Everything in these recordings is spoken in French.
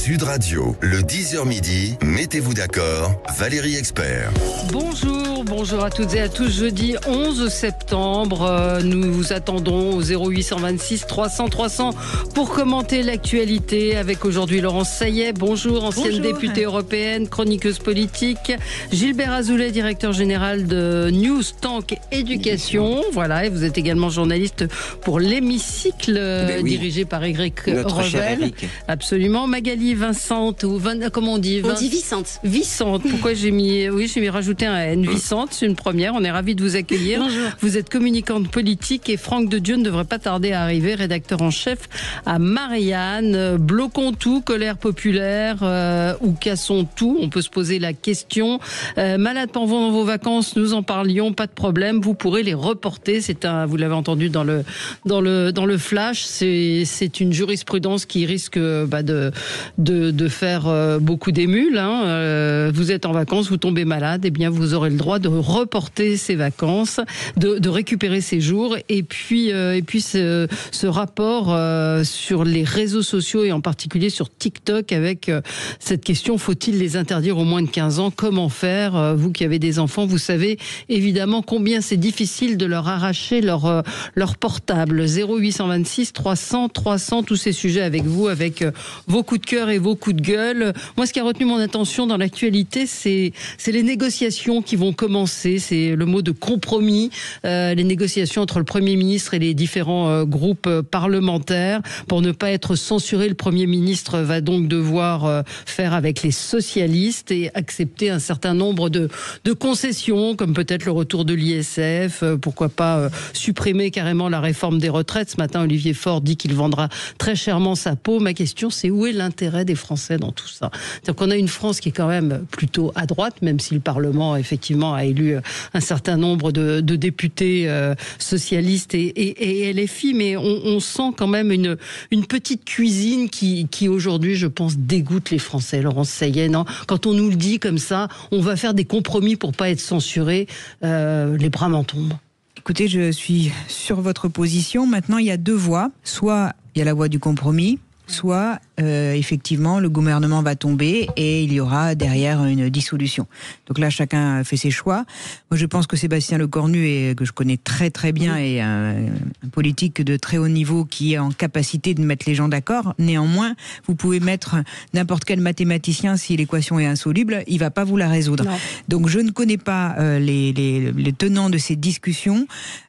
Sud Radio, le 10h midi, mettez-vous d'accord, Valérie Expert. Bonjour à toutes et à tous. Jeudi 11 septembre, nous vous attendons au 0826 300 300 pour commenter l'actualité avec aujourd'hui Laurence Saillet. Bonjour, ancienne députée européenne, chroniqueuse politique. Gilbert Azoulay, directeur général de News Tank Éducation. Voilà, et vous êtes également journaliste pour l'Hémicycle, dirigé par Éric Revel. Absolument. Magali Vincent, comment on dit? On dit Vicente. Vicente. Pourquoi j'ai mis rajouté un N. Vicente, c'est une première. On est ravis de vous accueillir. Bonjour. Vous êtes communicante politique et Franck de Dieu ne devrait pas tarder à arriver, rédacteur en chef à Marianne. Bloquons tout, colère populaire ou cassons tout? On peut se poser la question. Malade pendant vos vacances, nous en parlions, pas de problème. Vous pourrez les reporter. Vous l'avez entendu dans le flash. C'est une jurisprudence qui risque de faire beaucoup d'émules. Vous êtes en vacances, vous tombez malade, eh bien vous aurez le droit de reporter ces vacances, de récupérer ces jours. Et puis ce rapport sur les réseaux sociaux et en particulier sur TikTok avec cette question: faut-il les interdire aux moins de 15 ans? Comment faire? Vous qui avez des enfants, vous savez évidemment combien c'est difficile de leur arracher leur portable. 0826 300 300, tous ces sujets avec vous, avec vos coups de cœur et vos coups de gueule. Moi, ce qui a retenu mon attention dans l'actualité, c'est les négociations qui vont commencer. C'est le mot de compromis, les négociations entre le Premier ministre et les différents groupes parlementaires. Pour ne pas être censuré, le Premier ministre va donc devoir faire avec les socialistes et accepter un certain nombre de concessions, comme peut-être le retour de l'ISF, pourquoi pas supprimer carrément la réforme des retraites. Ce matin, Olivier Faure dit qu'il vendra très chèrement sa peau. Ma question, c'est où est l'intérêt des Français dans tout ça? C'est-à-dire qu'on a une France qui est quand même plutôt à droite, même si le Parlement, effectivement, a élu un certain nombre de députés socialistes et LFI, mais on sent quand même une petite cuisine qui aujourd'hui, je pense, dégoûte les Français. Laurence Saillet, non? Quand on nous le dit comme ça, on va faire des compromis pour pas être censuré, les bras m'en tombent. Écoutez, je suis sur votre position. Maintenant, il y a deux voies. Soit il y a la voie du compromis, soit effectivement le gouvernement va tomber et il y aura derrière une dissolution. Donc là, chacun fait ses choix. Moi, je pense que Sébastien Lecornu, que je connais très très bien, est un politique de très haut niveau qui est en capacité de mettre les gens d'accord. Néanmoins, vous pouvez mettre n'importe quel mathématicien, si l'équation est insoluble, il va pas vous la résoudre. Non. Donc je ne connais pas les tenants de ces discussions.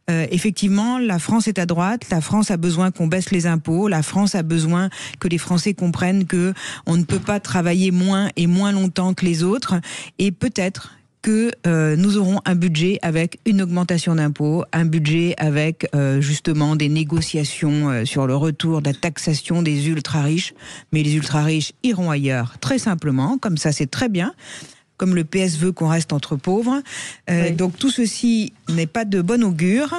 Effectivement, la France est à droite, la France a besoin qu'on baisse les impôts, la France a besoin que les Français comprennent que on ne peut pas travailler moins et moins longtemps que les autres, et peut-être que nous aurons un budget avec une augmentation d'impôts, un budget avec justement des négociations sur le retour de la taxation des ultra-riches, mais les ultra-riches iront ailleurs, très simplement, comme ça c'est très bien. Comme le PS veut qu'on reste entre pauvres. Oui. Donc tout ceci n'est pas de bon augure.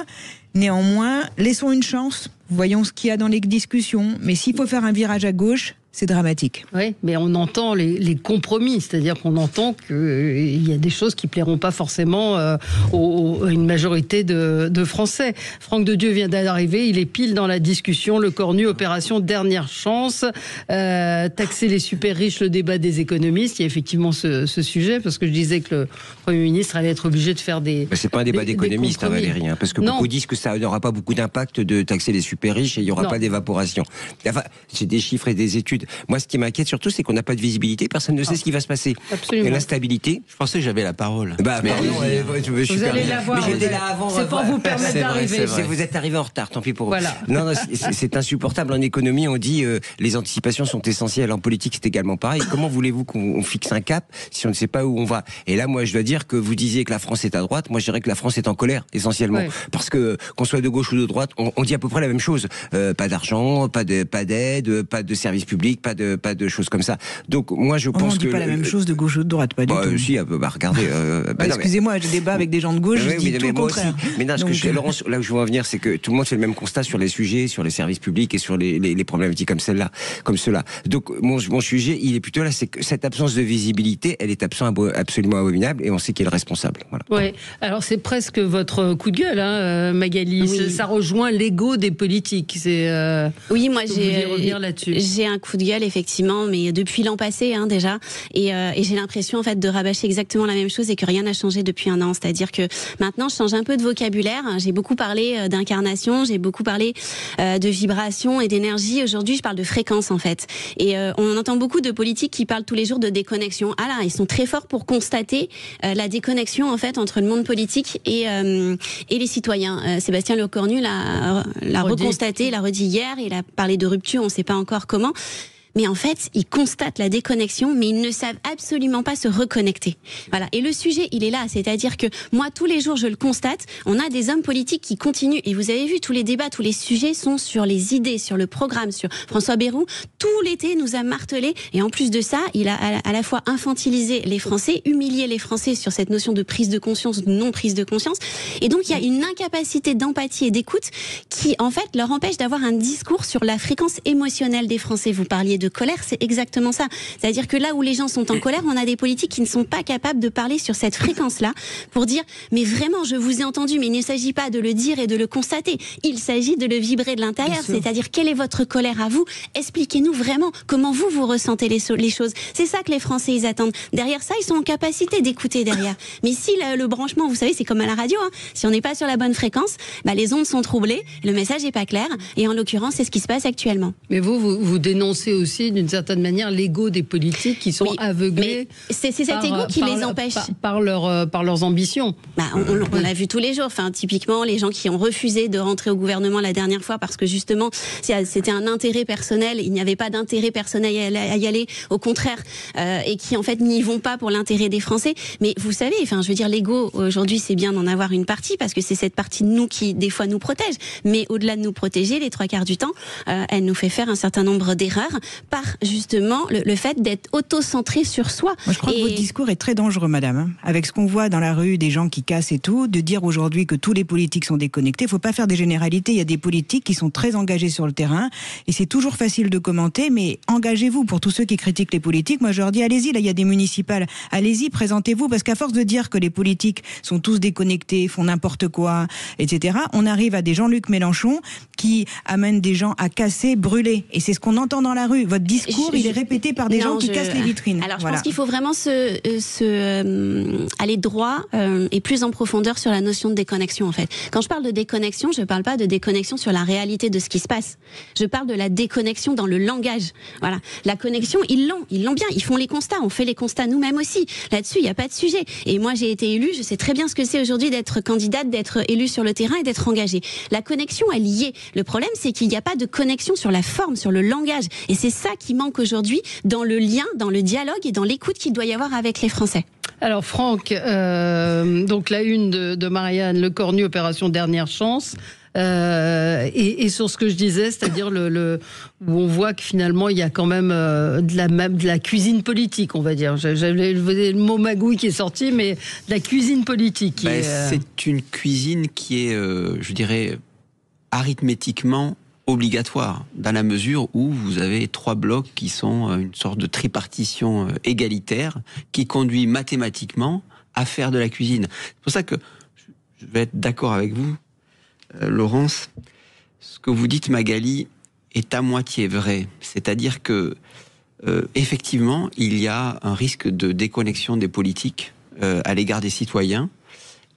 Néanmoins, laissons une chance. Voyons ce qu'il y a dans les discussions. Mais s'il faut faire un virage à gauche, c'est dramatique. Oui, mais on entend les compromis, c'est-à-dire qu'on entend qu'il y a des choses qui ne plairont pas forcément à une majorité de Français. Franck de Dieu vient d'arriver, il est pile dans la discussion. Lecornu, opération dernière chance, taxer les super riches, le débat des économistes. Il y a effectivement ce sujet, parce que je disais que le Premier ministre allait être obligé de faire des... C'est pas un débat d'économistes, Valérie, parce que beaucoup disent que ça n'aura pas beaucoup d'impact de taxer les super riches et il n'y aura pas d'évaporation. Enfin, j'ai des chiffres et des études. Moi, ce qui m'inquiète surtout, c'est qu'on n'a pas de visibilité. Personne ne sait ce qui va se passer. Absolument. Et l'instabilité. Je pensais que j'avais la parole. Vous allez la voir. Mais j'étais là avant. C'est pour vous permettre d'arriver. Vous êtes arrivé en retard, tant pis pour vous. Voilà. Non, c'est insupportable. En économie, on dit les anticipations sont essentielles. En politique, c'est également pareil. Comment voulez-vous qu'on fixe un cap si on ne sait pas où on va? Et là, moi, je dois dire que vous disiez que la France est à droite. Moi, je dirais que la France est en colère, essentiellement. Ouais. Parce que, qu'on soit de gauche ou de droite, on dit à peu près la même chose. Pas d'argent, pas d'aide, pas de services publics, pas de choses comme ça. Donc moi je pense que... On ne dit pas la même chose de gauche ou de droite, pas du tout. Si, regardez... excusez-moi, je débat avec des gens de gauche, je dis tout le contraire. Mais non, Laurence, là où je veux en venir, c'est que tout le monde fait le même constat sur les sujets, sur les services publics et sur les problématiques comme celle-là, comme cela. Donc mon sujet, il est plutôt là, c'est que cette absence de visibilité, elle est absolument abominable et on sait qui est le responsable. Voilà. Oui, alors c'est presque votre coup de gueule, Magali. Oui. Ça rejoint l'ego des politiques. Oui, moi j'ai un coup de gueule, effectivement, mais depuis l'an passé déjà. Et j'ai l'impression en fait de rabâcher exactement la même chose et que rien n'a changé depuis un an. C'est-à-dire que maintenant, je change un peu de vocabulaire. J'ai beaucoup parlé d'incarnation, j'ai beaucoup parlé de vibration et d'énergie. Aujourd'hui, je parle de fréquence en fait. Et on entend beaucoup de politiques qui parlent tous les jours de déconnexion. Ah là, ils sont très forts pour constater la déconnexion en fait entre le monde politique et les citoyens. Sébastien Lecornu l'a reconstaté, l'a redit hier. Il a parlé de rupture, on ne sait pas encore comment. Mais en fait, ils constatent la déconnexion, mais ils ne savent absolument pas se reconnecter. Voilà. Et le sujet, il est là. C'est-à-dire que moi, tous les jours, je le constate. On a des hommes politiques qui continuent. Et vous avez vu, tous les débats, tous les sujets sont sur les idées, sur le programme, sur François Bayrou. Tout l'été, nous a martelé. Et en plus de ça, il a à la fois infantilisé les Français, humilié les Français sur cette notion de prise de conscience, de non-prise de conscience. Et donc, il y a une incapacité d'empathie et d'écoute qui, en fait, leur empêche d'avoir un discours sur la fréquence émotionnelle des Français. Vous parliez de colère, c'est exactement ça. C'est-à-dire que là où les gens sont en colère, on a des politiques qui ne sont pas capables de parler sur cette fréquence-là pour dire mais vraiment je vous ai entendu, mais il ne s'agit pas de le dire et de le constater. Il s'agit de le vibrer de l'intérieur. C'est-à-dire quelle est votre colère à vous? Expliquez-nous vraiment comment vous ressentez les choses. C'est ça que les Français ils attendent. Derrière ça, ils sont en capacité d'écouter derrière. Mais si le branchement, vous savez, c'est comme à la radio. Si on n'est pas sur la bonne fréquence, les ondes sont troublées, le message n'est pas clair. Et en l'occurrence, c'est ce qui se passe actuellement. Mais vous dénoncez aussi d'une certaine manière l'ego des politiques qui sont aveuglés. C'est cet ego qui les empêche. Par leurs ambitions. On l'a vu tous les jours. Enfin, typiquement, les gens qui ont refusé de rentrer au gouvernement la dernière fois parce que justement, c'était un intérêt personnel. Il n'y avait pas d'intérêt personnel à y aller. Au contraire. Et qui, en fait, n'y vont pas pour l'intérêt des Français. Mais vous savez, enfin, je veux dire, l'ego, aujourd'hui, c'est bien d'en avoir une partie parce que c'est cette partie de nous qui, des fois, nous protège. Mais au-delà de nous protéger, les 3/4 du temps, elle nous fait faire un certain nombre d'erreurs par justement le fait d'être auto-centré sur soi. Moi, je crois que votre discours est très dangereux, madame. Avec ce qu'on voit dans la rue, des gens qui cassent et tout, de dire aujourd'hui que tous les politiques sont déconnectés, il ne faut pas faire des généralités. Il y a des politiques qui sont très engagés sur le terrain et c'est toujours facile de commenter, mais engagez-vous. Pour tous ceux qui critiquent les politiques, moi je leur dis allez-y, là il y a des municipales, allez-y, présentez-vous, parce qu'à force de dire que les politiques sont tous déconnectés, font n'importe quoi, etc., on arrive à des Jean-Luc Mélenchon qui amènent des gens à casser, brûler. Et c'est ce qu'on entend dans la rue. Votre discours, il est répété par des gens qui cassent les vitrines. Alors, je pense qu'il faut vraiment aller droit et plus en profondeur sur la notion de déconnexion, en fait. Quand je parle de déconnexion, je ne parle pas de déconnexion sur la réalité de ce qui se passe. Je parle de la déconnexion dans le langage. Voilà. La connexion, ils l'ont bien. Ils font les constats. On fait les constats nous-mêmes aussi. Là-dessus, il n'y a pas de sujet. Et moi, j'ai été élue. Je sais très bien ce que c'est aujourd'hui d'être candidate, d'être élue sur le terrain et d'être engagée. La connexion, elle y est. Le problème, c'est qu'il n'y a pas de connexion sur la forme, sur le langage. Et c'est ça qui manque aujourd'hui dans le lien, dans le dialogue et dans l'écoute qu'il doit y avoir avec les Français. Alors Franck, donc la une de Marianne Lecornu, opération Dernière Chance. Et sur ce que je disais, c'est-à-dire où on voit que finalement il y a quand même de la cuisine politique, on va dire. J'avais le mot magouille qui est sorti, mais de la cuisine politique. C'est une cuisine qui est, je dirais, arithmétiquement obligatoire, dans la mesure où vous avez 3 blocs qui sont une sorte de tripartition égalitaire qui conduit mathématiquement à faire de la cuisine. C'est pour ça que je vais être d'accord avec vous, Laurence. Ce que vous dites, Magali, est à moitié vrai. C'est-à-dire que effectivement, il y a un risque de déconnexion des politiques à l'égard des citoyens.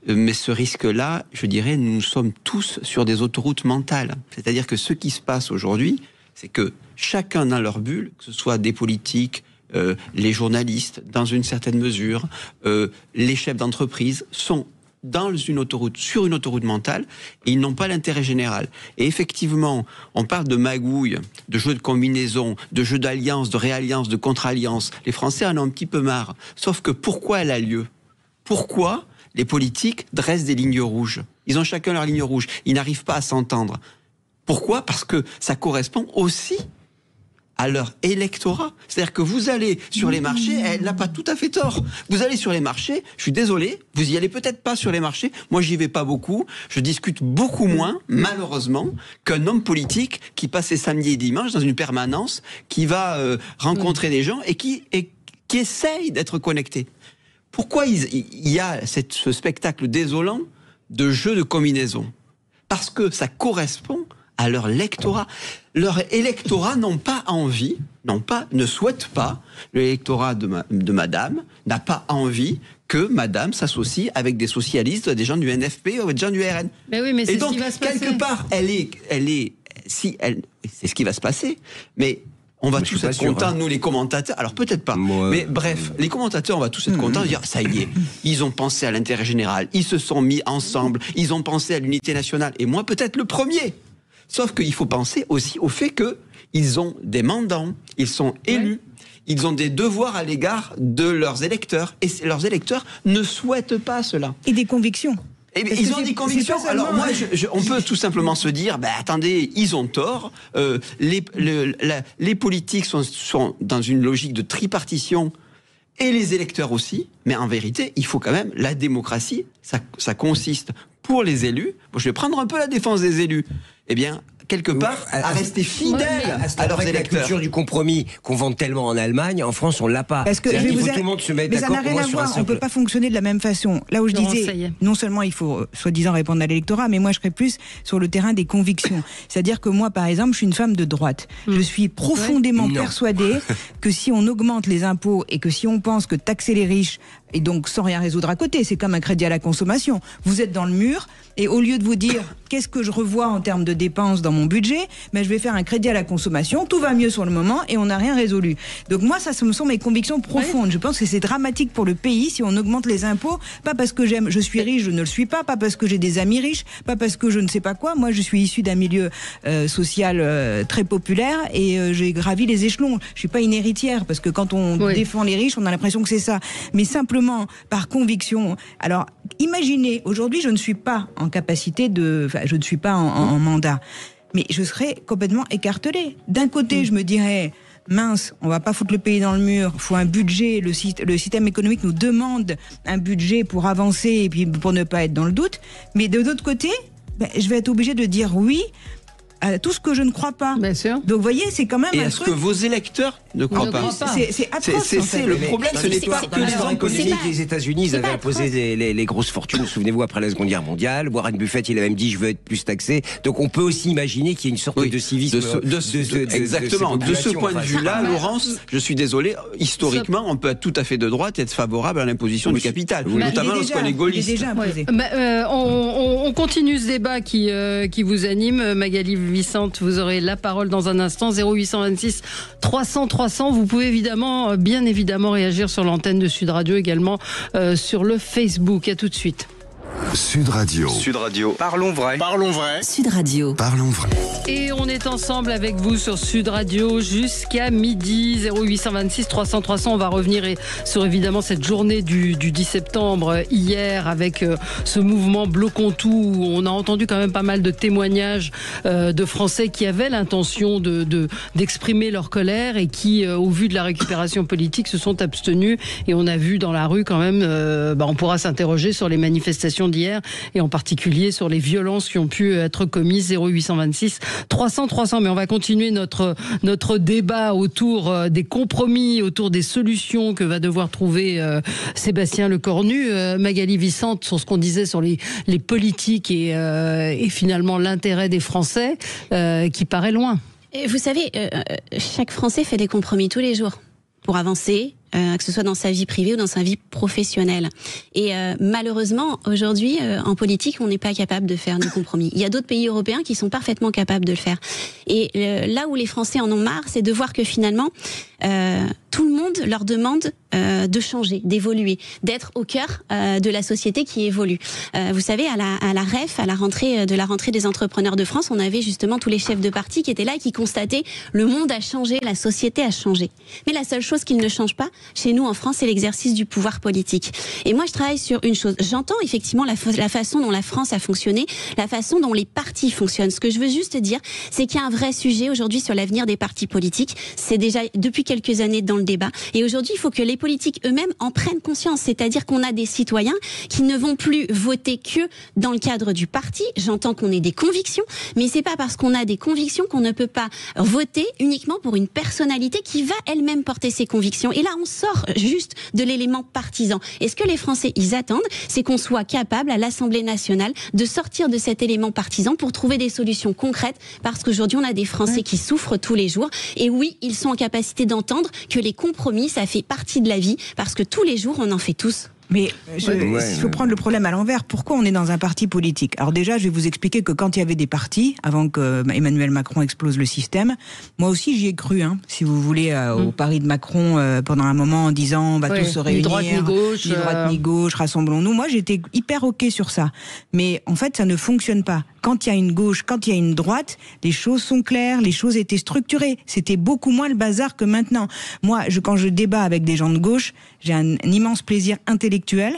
Mais ce risque-là, je dirais, nous sommes tous sur des autoroutes mentales. C'est-à-dire que ce qui se passe aujourd'hui, c'est que chacun dans leur bulle, que ce soit des politiques, les journalistes, dans une certaine mesure, les chefs d'entreprise, sont sur une autoroute mentale, et ils n'ont pas l'intérêt général. Et effectivement, on parle de magouille, de jeux de combinaison, de jeux d'alliance, de réalliance, de contre-alliance. Les Français en ont un petit peu marre. Sauf que pourquoi elle a lieu? Pourquoi les politiques dressent des lignes rouges? Ils ont chacun leur ligne rouge. Ils n'arrivent pas à s'entendre. Pourquoi? Parce que ça correspond aussi à leur électorat. C'est-à-dire que vous allez sur les marchés, elle n'a pas tout à fait tort. Vous allez sur les marchés, je suis désolé, vous y allez peut-être pas sur les marchés. Moi, j'y vais pas beaucoup. Je discute beaucoup moins, malheureusement, qu'un homme politique qui passe ses samedis et dimanches dans une permanence, qui va rencontrer des gens et qui essaye d'être connecté. Pourquoi il y a ce spectacle désolant de jeux de combinaison? Parce que ça correspond à leur lectorat. leur électorat ne souhaite pas, l'électorat de madame n'a pas envie que madame s'associe avec des socialistes, des gens du NFP ou des gens du RN. Mais oui, mais c'est et donc, ce qui va se passer. quelque part, c'est ce qui va se passer, mais on va tous être contents, nous les commentateurs, alors peut-être pas, mais bref, les commentateurs, on va tous être contents de dire, ça y est, ils ont pensé à l'intérêt général, ils se sont mis ensemble, ils ont pensé à l'unité nationale, et moi peut-être le premier. Sauf qu'il faut penser aussi au fait qu'ils ont des mandants, ils sont élus, ils ont des devoirs à l'égard de leurs électeurs, et leurs électeurs ne souhaitent pas cela. Et des convictions. Ils ont des convictions. Alors moi, on peut tout simplement se dire, attendez, ils ont tort. Les politiques sont dans une logique de tripartition, et les électeurs aussi. Mais en vérité, il faut quand même la démocratie. Ça consiste pour les élus. Bon, je vais prendre un peu la défense des élus. Eh bien, quelque part, à rester fidèles à leurs électeurs. La culture du compromis qu'on vend tellement en Allemagne, en France, on l'a pas. Parce que il faut tout le monde se mettre d'accord. Mais ça n'a rien à voir. On ne peut pas fonctionner de la même façon. Là où je disais, non seulement il faut soi-disant répondre à l'électorat, mais moi je serais plus sur le terrain des convictions. C'est-à-dire que moi, par exemple, je suis une femme de droite. Je suis profondément persuadée que si on augmente les impôts et que si on pense que taxer les riches et donc sans rien résoudre à côté, c'est comme un crédit à la consommation. Vous êtes dans le mur et au lieu de vous dire qu'est-ce que je revois en termes de dépenses dans mon budget, je vais faire un crédit à la consommation, tout va mieux sur le moment et on n'a rien résolu. Donc moi, ça ce sont mes convictions profondes. Je pense que c'est dramatique pour le pays si on augmente les impôts, pas parce que je suis riche, je ne le suis pas parce que j'ai des amis riches, pas parce que je ne sais pas quoi. Moi, je suis issue d'un milieu social très populaire et j'ai gravi les échelons. Je suis pas une héritière parce que quand on défend les riches, on a l'impression que c'est ça. Mais simplement par conviction. Alors, imaginez, aujourd'hui, je ne suis pas en capacité je ne suis pas en mandat, mais je serais complètement écartelée. D'un côté, je me dirais, mince, on va pas foutre le pays dans le mur, il faut un budget, le système économique nous demande un budget pour avancer et puis pour ne pas être dans le doute, mais de l'autre côté, je vais être obligée de dire oui à tout ce que je ne crois pas. Bien sûr. Donc, vous voyez, c'est quand même un truc... que vos électeurs ne croient pas. C'est atroce, c'est le problème, ce n'est pas que l'histoire économique. Les États-Unis, ils avaient imposé les grosses fortunes, souvenez-vous, après la Seconde Guerre mondiale. Warren Buffett, il a même dit, je veux être plus taxé. Donc, on peut aussi imaginer qu'il y a une sorte de civisme. Exactement. De ce point de vue-là, Laurence, je suis désolé, historiquement, on peut être tout à fait de droite et être favorable à l'imposition du capital, notamment lorsqu'on est gaulliste. On continue ce débat qui vous anime, Magali Vicente, vous aurez la parole dans un instant. 0826 300 300. Vous pouvez bien évidemment réagir sur l'antenne de Sud Radio, également sur le Facebook. À tout de suite. Sud Radio. Sud Radio. Parlons vrai. Parlons vrai. Sud Radio. Parlons vrai. Et on est ensemble avec vous sur Sud Radio jusqu'à midi. 0826 300 300. On va revenir sur évidemment cette journée du 10 septembre hier avec ce mouvement Bloquons tout. Où on a entendu quand même pas mal de témoignages de Français qui avaient l'intention d'exprimer leur colère et qui, au vu de la récupération politique, se sont abstenus. Et on a vu dans la rue quand même, on pourra s'interroger sur les manifestations d'hier et en particulier sur les violences qui ont pu être commises. 0826 300 300. Mais on va continuer notre débat autour des compromis, autour des solutions que va devoir trouver Sébastien Lecornu. Magali Vicente, sur ce qu'on disait sur les politiques et finalement l'intérêt des Français qui paraît loin. Et vous savez, chaque Français fait des compromis tous les jours pour avancer, que ce soit dans sa vie privée ou dans sa vie professionnelle. Et malheureusement, aujourd'hui, en politique, on n'est pas capable de faire du compromis. Il y a d'autres pays européens qui sont parfaitement capables de le faire. Et là où les Français en ont marre, c'est de voir que finalement, tout le monde leur demande de changer, d'évoluer, d'être au cœur de la société qui évolue. Vous savez, à la REF, à la rentrée des entrepreneurs de France, on avait justement tous les chefs de parti qui étaient là et qui constataient le monde a changé, la société a changé. Mais la seule chose qui ne change pas chez nous en France, c'est l'exercice du pouvoir politique. Et moi, je travaille sur une chose. J'entends effectivement la façon dont la France a fonctionné, la façon dont les partis fonctionnent. Ce que je veux juste dire, c'est qu'il y a un vrai sujet aujourd'hui sur l'avenir des partis politiques. C'est déjà depuis quelques années dans le le débat. Et aujourd'hui, il faut que les politiques eux-mêmes en prennent conscience. C'est-à-dire qu'on a des citoyens qui ne vont plus voter que dans le cadre du parti. J'entends qu'on ait des convictions, mais c'est pas parce qu'on a des convictions qu'on ne peut pas voter uniquement pour une personnalité qui va elle-même porter ses convictions. Et là, on sort juste de l'élément partisan. Et ce que les Français, ils attendent, c'est qu'on soit capable à l'Assemblée nationale de sortir de cet élément partisan pour trouver des solutions concrètes, parce qu'aujourd'hui, on a des Français qui souffrent tous les jours. Et oui, ils sont en capacité d'entendre que les compromis, ça fait partie de la vie, parce que tous les jours, on en fait tous. Mais il faut prendre le problème à l'envers. Pourquoi on est dans un parti politique ? Alors déjà, je vais vous expliquer que quand il y avait des partis, avant que Emmanuel Macron explose le système, moi aussi j'y ai cru, si vous voulez, au pari de Macron pendant un moment en disant on va tous se réunir, ni droite ni gauche, rassemblons-nous. Moi j'étais hyper ok sur ça. Mais en fait ça ne fonctionne pas. Quand il y a une gauche, quand il y a une droite, les choses sont claires, les choses étaient structurées. C'était beaucoup moins le bazar que maintenant. Moi, quand je débat avec des gens de gauche, j'ai un immense plaisir intellectuel.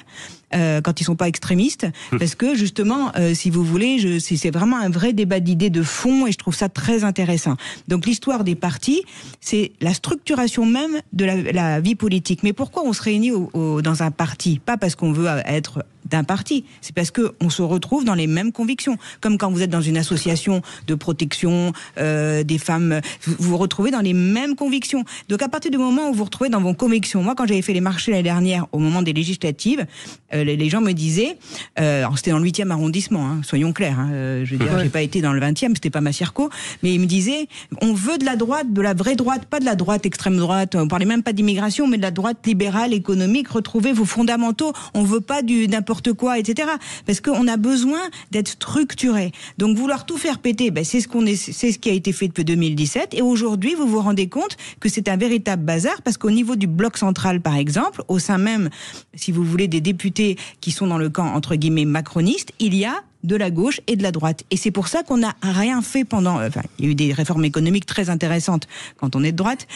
Quand ils sont pas extrémistes, parce que justement, si vous voulez, c'est vraiment un vrai débat d'idées de fond, et je trouve ça très intéressant. Donc l'histoire des partis, c'est la structuration même de la vie politique. Mais pourquoi on se réunit dans un parti ? Pas parce qu'on veut être d'un parti, c'est parce que on se retrouve dans les mêmes convictions. Comme quand vous êtes dans une association de protection des femmes, vous vous retrouvez dans les mêmes convictions. Donc à partir du moment où vous vous retrouvez dans vos convictions, moi quand j'avais fait les marchés l'année dernière, au moment des législatives, les gens me disaient, alors c'était dans le 8e arrondissement, soyons clairs, je veux dire, j'ai pas été dans le 20e, c'était pas ma circo, mais ils me disaient, on veut de la droite, de la vraie droite, pas de la droite extrême droite, on parlait même pas d'immigration, mais de la droite libérale, économique, retrouvez vos fondamentaux, on veut pas du n'importe quoi, etc. Parce qu'on a besoin d'être structuré. Donc vouloir tout faire péter, c'est ce qui a été fait depuis 2017, et aujourd'hui vous vous rendez compte que c'est un véritable bazar, parce qu'au niveau du bloc central, par exemple, au sein même, si vous voulez, des députés qui sont dans le camp, entre guillemets, macroniste, il y a de la gauche et de la droite. Et c'est pour ça qu'on n'a rien fait pendant... il y a eu des réformes économiques très intéressantes quand on est de droite.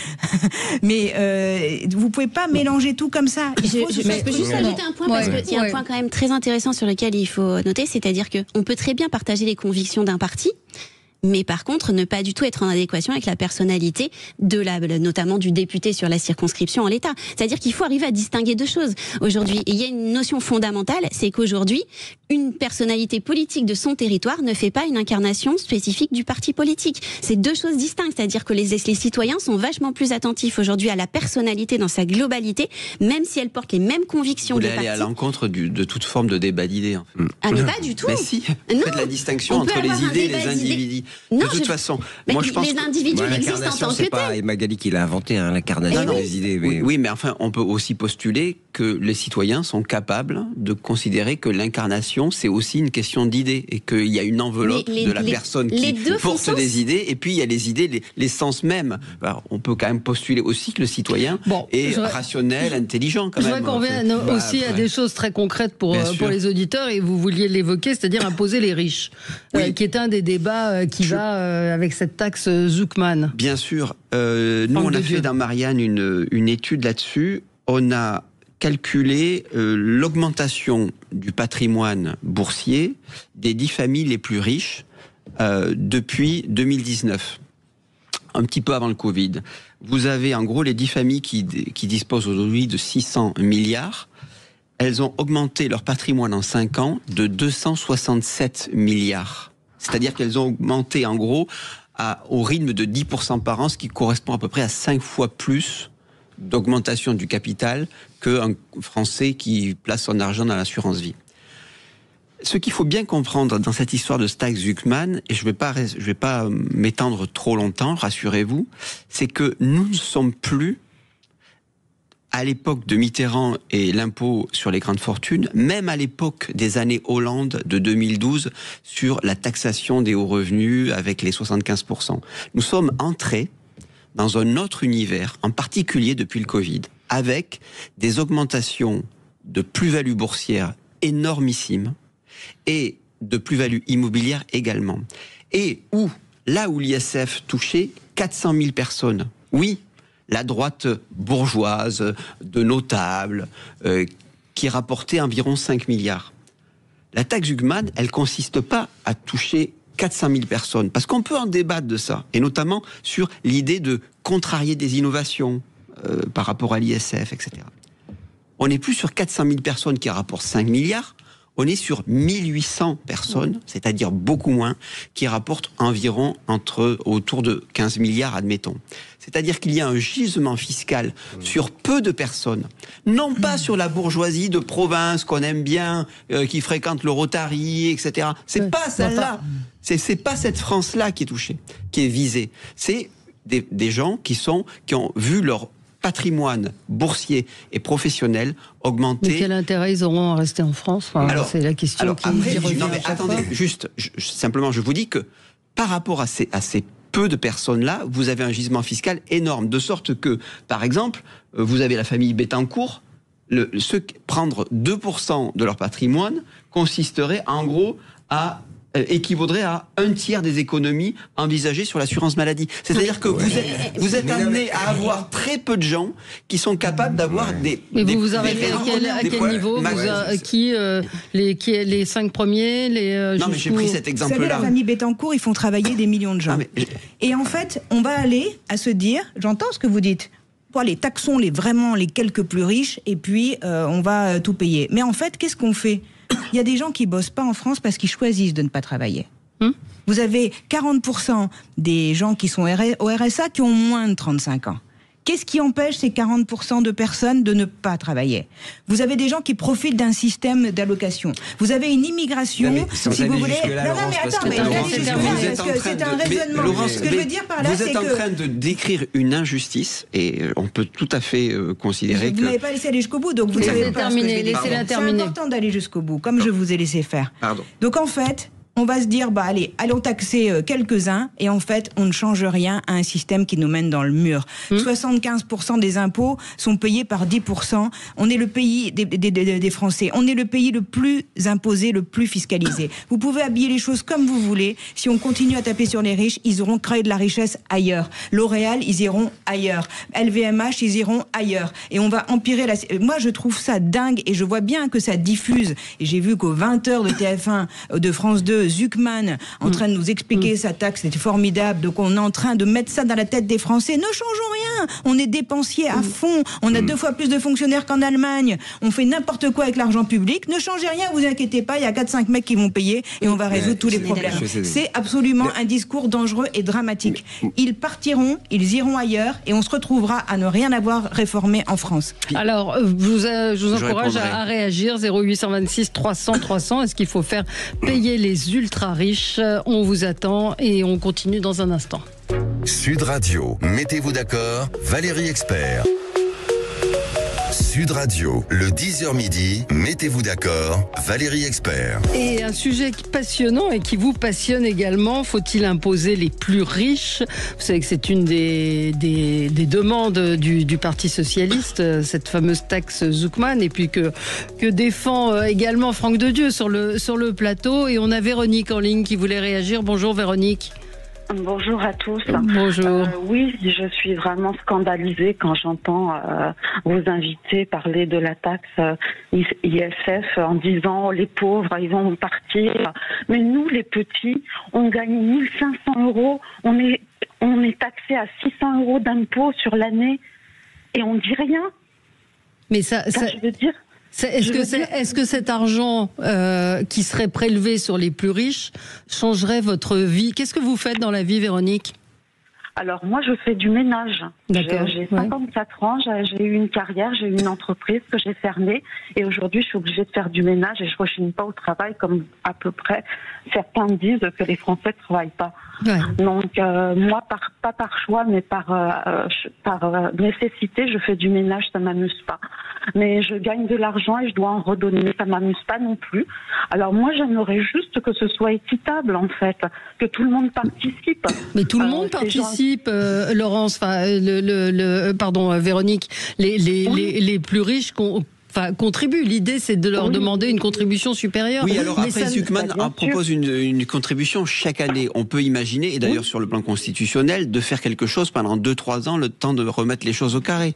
Mais vous pouvez pas mélanger tout comme ça. Je peux juste ajouter un point, parce qu'il y a un point quand même très intéressant sur lequel il faut noter, c'est-à-dire qu'on peut très bien partager les convictions d'un parti, mais par contre ne pas du tout être en adéquation avec la personnalité notamment du député sur la circonscription en l'état. C'est-à-dire qu'il faut arriver à distinguer deux choses aujourd'hui. Et il y a une notion fondamentale, c'est qu'aujourd'hui, une personnalité politique de son territoire ne fait pas une incarnation spécifique du parti politique. C'est deux choses distinctes, c'est-à-dire que les citoyens sont vachement plus attentifs aujourd'hui à la personnalité dans sa globalité, même si elle porte les mêmes convictions du parti. Vous voulez aller à l'encontre de toute forme de débat d'idées, en fait. Ah mais pas du tout. Mais si, faites la distinction entre les idées et les individus. Non, de toute façon, moi je pense les individus existent en tant que tels. C'est pas Magali qui l'a inventé, l'incarnation des idées. Mais... Oui, mais enfin, on peut aussi postuler que les citoyens sont capables de considérer que l'incarnation, c'est aussi une question d'idées, et qu'il y a une enveloppe de la personne qui porte des idées, et puis il y a les idées, l'essence même. Alors, on peut quand même postuler aussi que le citoyen est rationnel, intelligent quand même. Je voudrais qu'on revienne aussi à des choses très concrètes pour les auditeurs, et vous vouliez l'évoquer, c'est-à-dire imposer les riches, qui est un des débats qui va avec cette taxe Zuckman. Bien sûr. Nous, on a fait dans Marianne une étude là-dessus. On a calculé l'augmentation du patrimoine boursier des 10 familles les plus riches depuis 2019, un petit peu avant le Covid. Vous avez en gros les 10 familles qui disposent aujourd'hui de 600 milliards. Elles ont augmenté leur patrimoine en 5 ans de 267 milliards. C'est-à-dire qu'elles ont augmenté en gros au rythme de 10% par an, ce qui correspond à peu près à 5 fois plus d'augmentation du capital qu'un Français qui place son argent dans l'assurance vie. Ce qu'il faut bien comprendre dans cette histoire de taxe Zuckman, et je vais pas m'étendre trop longtemps, rassurez-vous, c'est que nous ne sommes plus à l'époque de Mitterrand et l'impôt sur les grandes fortunes, même à l'époque des années Hollande de 2012 sur la taxation des hauts revenus avec les 75%. Nous sommes entrés dans un autre univers, en particulier depuis le Covid, avec des augmentations de plus-value boursière énormissimes et de plus-value immobilière également. Et là où l'ISF touchait 400 000 personnes, oui, la droite bourgeoise, de notables, qui rapportait environ 5 milliards. La taxe Zuckman, elle consiste pas à toucher 400 000 personnes, parce qu'on peut en débattre de ça, et notamment sur l'idée de contrarier des innovations. par rapport à l'ISF, etc. On n'est plus sur 400 000 personnes qui rapportent 5 milliards, on est sur 1800 personnes, c'est-à-dire beaucoup moins, qui rapportent environ autour de 15 milliards, admettons. C'est-à-dire qu'il y a un gisement fiscal sur peu de personnes, non pas sur la bourgeoisie de province qu'on aime bien, qui fréquente le Rotary, etc. C'est pas celle-là. C'est pas cette France-là qui est touchée, qui est visée. C'est des gens qui ont vu leur patrimoine boursier et professionnel augmenter. Mais quel intérêt ils auront à rester en France? Alors, c'est la question qui revient. Non, mais attendez, simplement, je vous dis que par rapport à ces peu de personnes-là, vous avez un gisement fiscal énorme, de sorte que, par exemple, vous avez la famille Bettencourt, prendre 2% de leur patrimoine consisterait en gros à équivaudrait à un tiers des économies envisagées sur l'assurance maladie. C'est-à-dire que vous êtes amené à avoir très peu de gens qui sont capables d'avoir des... Mais vous arrêtez à quel niveau les 5 premiers Non, mais j'ai pris cet exemple-là. Vous savez, la famille Bettencourt, ils font travailler des millions de gens. Et en fait, on va aller à se dire, j'entends ce que vous dites, les taxons vraiment les quelques plus riches, et puis on va tout payer. Mais en fait, qu'est-ce qu'on fait ? Il y a des gens qui bossent pas en France parce qu'ils choisissent de ne pas travailler. Vous avez 40% des gens qui sont au RSA qui ont moins de 35 ans. Qu'est-ce qui empêche ces 40% de personnes de ne pas travailler ? Vous avez des gens qui profitent d'un système d'allocation. Vous avez une immigration, si vous voulez... C'est un raisonnement. Laurence, ce que je veux dire par là, vous êtes en train de décrire une injustice, et on peut tout à fait considérer que... Vous n'avez pas laissé aller jusqu'au bout, donc vous ne savez pas ce que je vais dire. Laissez-la terminer. C'est important d'aller jusqu'au bout, comme je vous ai laissé faire. Pardon. Donc en fait... on va se dire, allons taxer quelques-uns, et en fait, on ne change rien à un système qui nous mène dans le mur. 75% des impôts sont payés par 10%. On est le pays des Français. On est le pays le plus imposé, le plus fiscalisé. Vous pouvez habiller les choses comme vous voulez. Si on continue à taper sur les riches, ils auront créé de la richesse ailleurs. L'Oréal, ils iront ailleurs. LVMH, ils iront ailleurs. Et on va empirer Moi, je trouve ça dingue, et je vois bien que ça diffuse. Et j'ai vu qu'aux 20h de TF1, de France 2, Zuckman en train de nous expliquer sa taxe, c'était formidable, donc on est en train de mettre ça dans la tête des Français. Ne changeons rien, on est dépensier à fond, on a 2 fois plus de fonctionnaires qu'en Allemagne, on fait n'importe quoi avec l'argent public, ne changez rien, vous inquiétez pas, il y a 4-5 mecs qui vont payer et on va résoudre tous les problèmes. C'est absolument un discours dangereux et dramatique. Ils partiront, ils iront ailleurs, et on se retrouvera à ne rien avoir réformé en France. Alors, je vous encourage à réagir, 0826 300 300. Est-ce qu'il faut faire payer les ultra riches? On vous attend et on continue dans un instant. Sud Radio, mettez-vous d'accord, Valérie Expert. Sud Radio, le 10h midi, mettez-vous d'accord, Valérie Expert. Et un sujet passionnant et qui vous passionne également, faut-il imposer les plus riches? Vous savez que c'est une des demandes du Parti Socialiste, cette fameuse taxe Zuckman, et puis que défend également Franck Dedieu sur le plateau. Et on a Véronique en ligne qui voulait réagir. Bonjour Véronique. Bonjour à tous. Bonjour. Oui, je suis vraiment scandalisée quand j'entends vos invités parler de la taxe ISF en disant les pauvres, ils vont partir. Mais nous, les petits, on gagne 1500 €. On est taxé à 600 € d'impôts sur l'année et on dit rien. Mais ça je veux dire. Est-ce que cet argent qui serait prélevé sur les plus riches changerait votre vie? Qu'est-ce que vous faites dans la vie, Véronique? Alors moi, je fais du ménage. D'accord. J'ai 54 ans, j'ai eu une carrière, j'ai eu une entreprise que j'ai fermée et aujourd'hui, je suis obligée de faire du ménage et je ne rechigne pas au travail comme à peu près certains disent que les Français ne travaillent pas. Ouais. Donc moi, pas par choix, mais par nécessité, je fais du ménage, ça m'amuse pas. Mais je gagne de l'argent et je dois en redonner, ça m'amuse pas non plus. Alors moi, j'aimerais juste que ce soit équitable en fait, que tout le monde participe. Mais tout le monde participe, Laurence, pardon, Véronique, les plus riches contribuent. L'idée, c'est de leur demander une contribution supérieure. Oui, alors après, Zuckman propose une contribution chaque année. On peut imaginer, et d'ailleurs sur le plan constitutionnel, de faire quelque chose pendant 2-3 ans, le temps de remettre les choses au carré.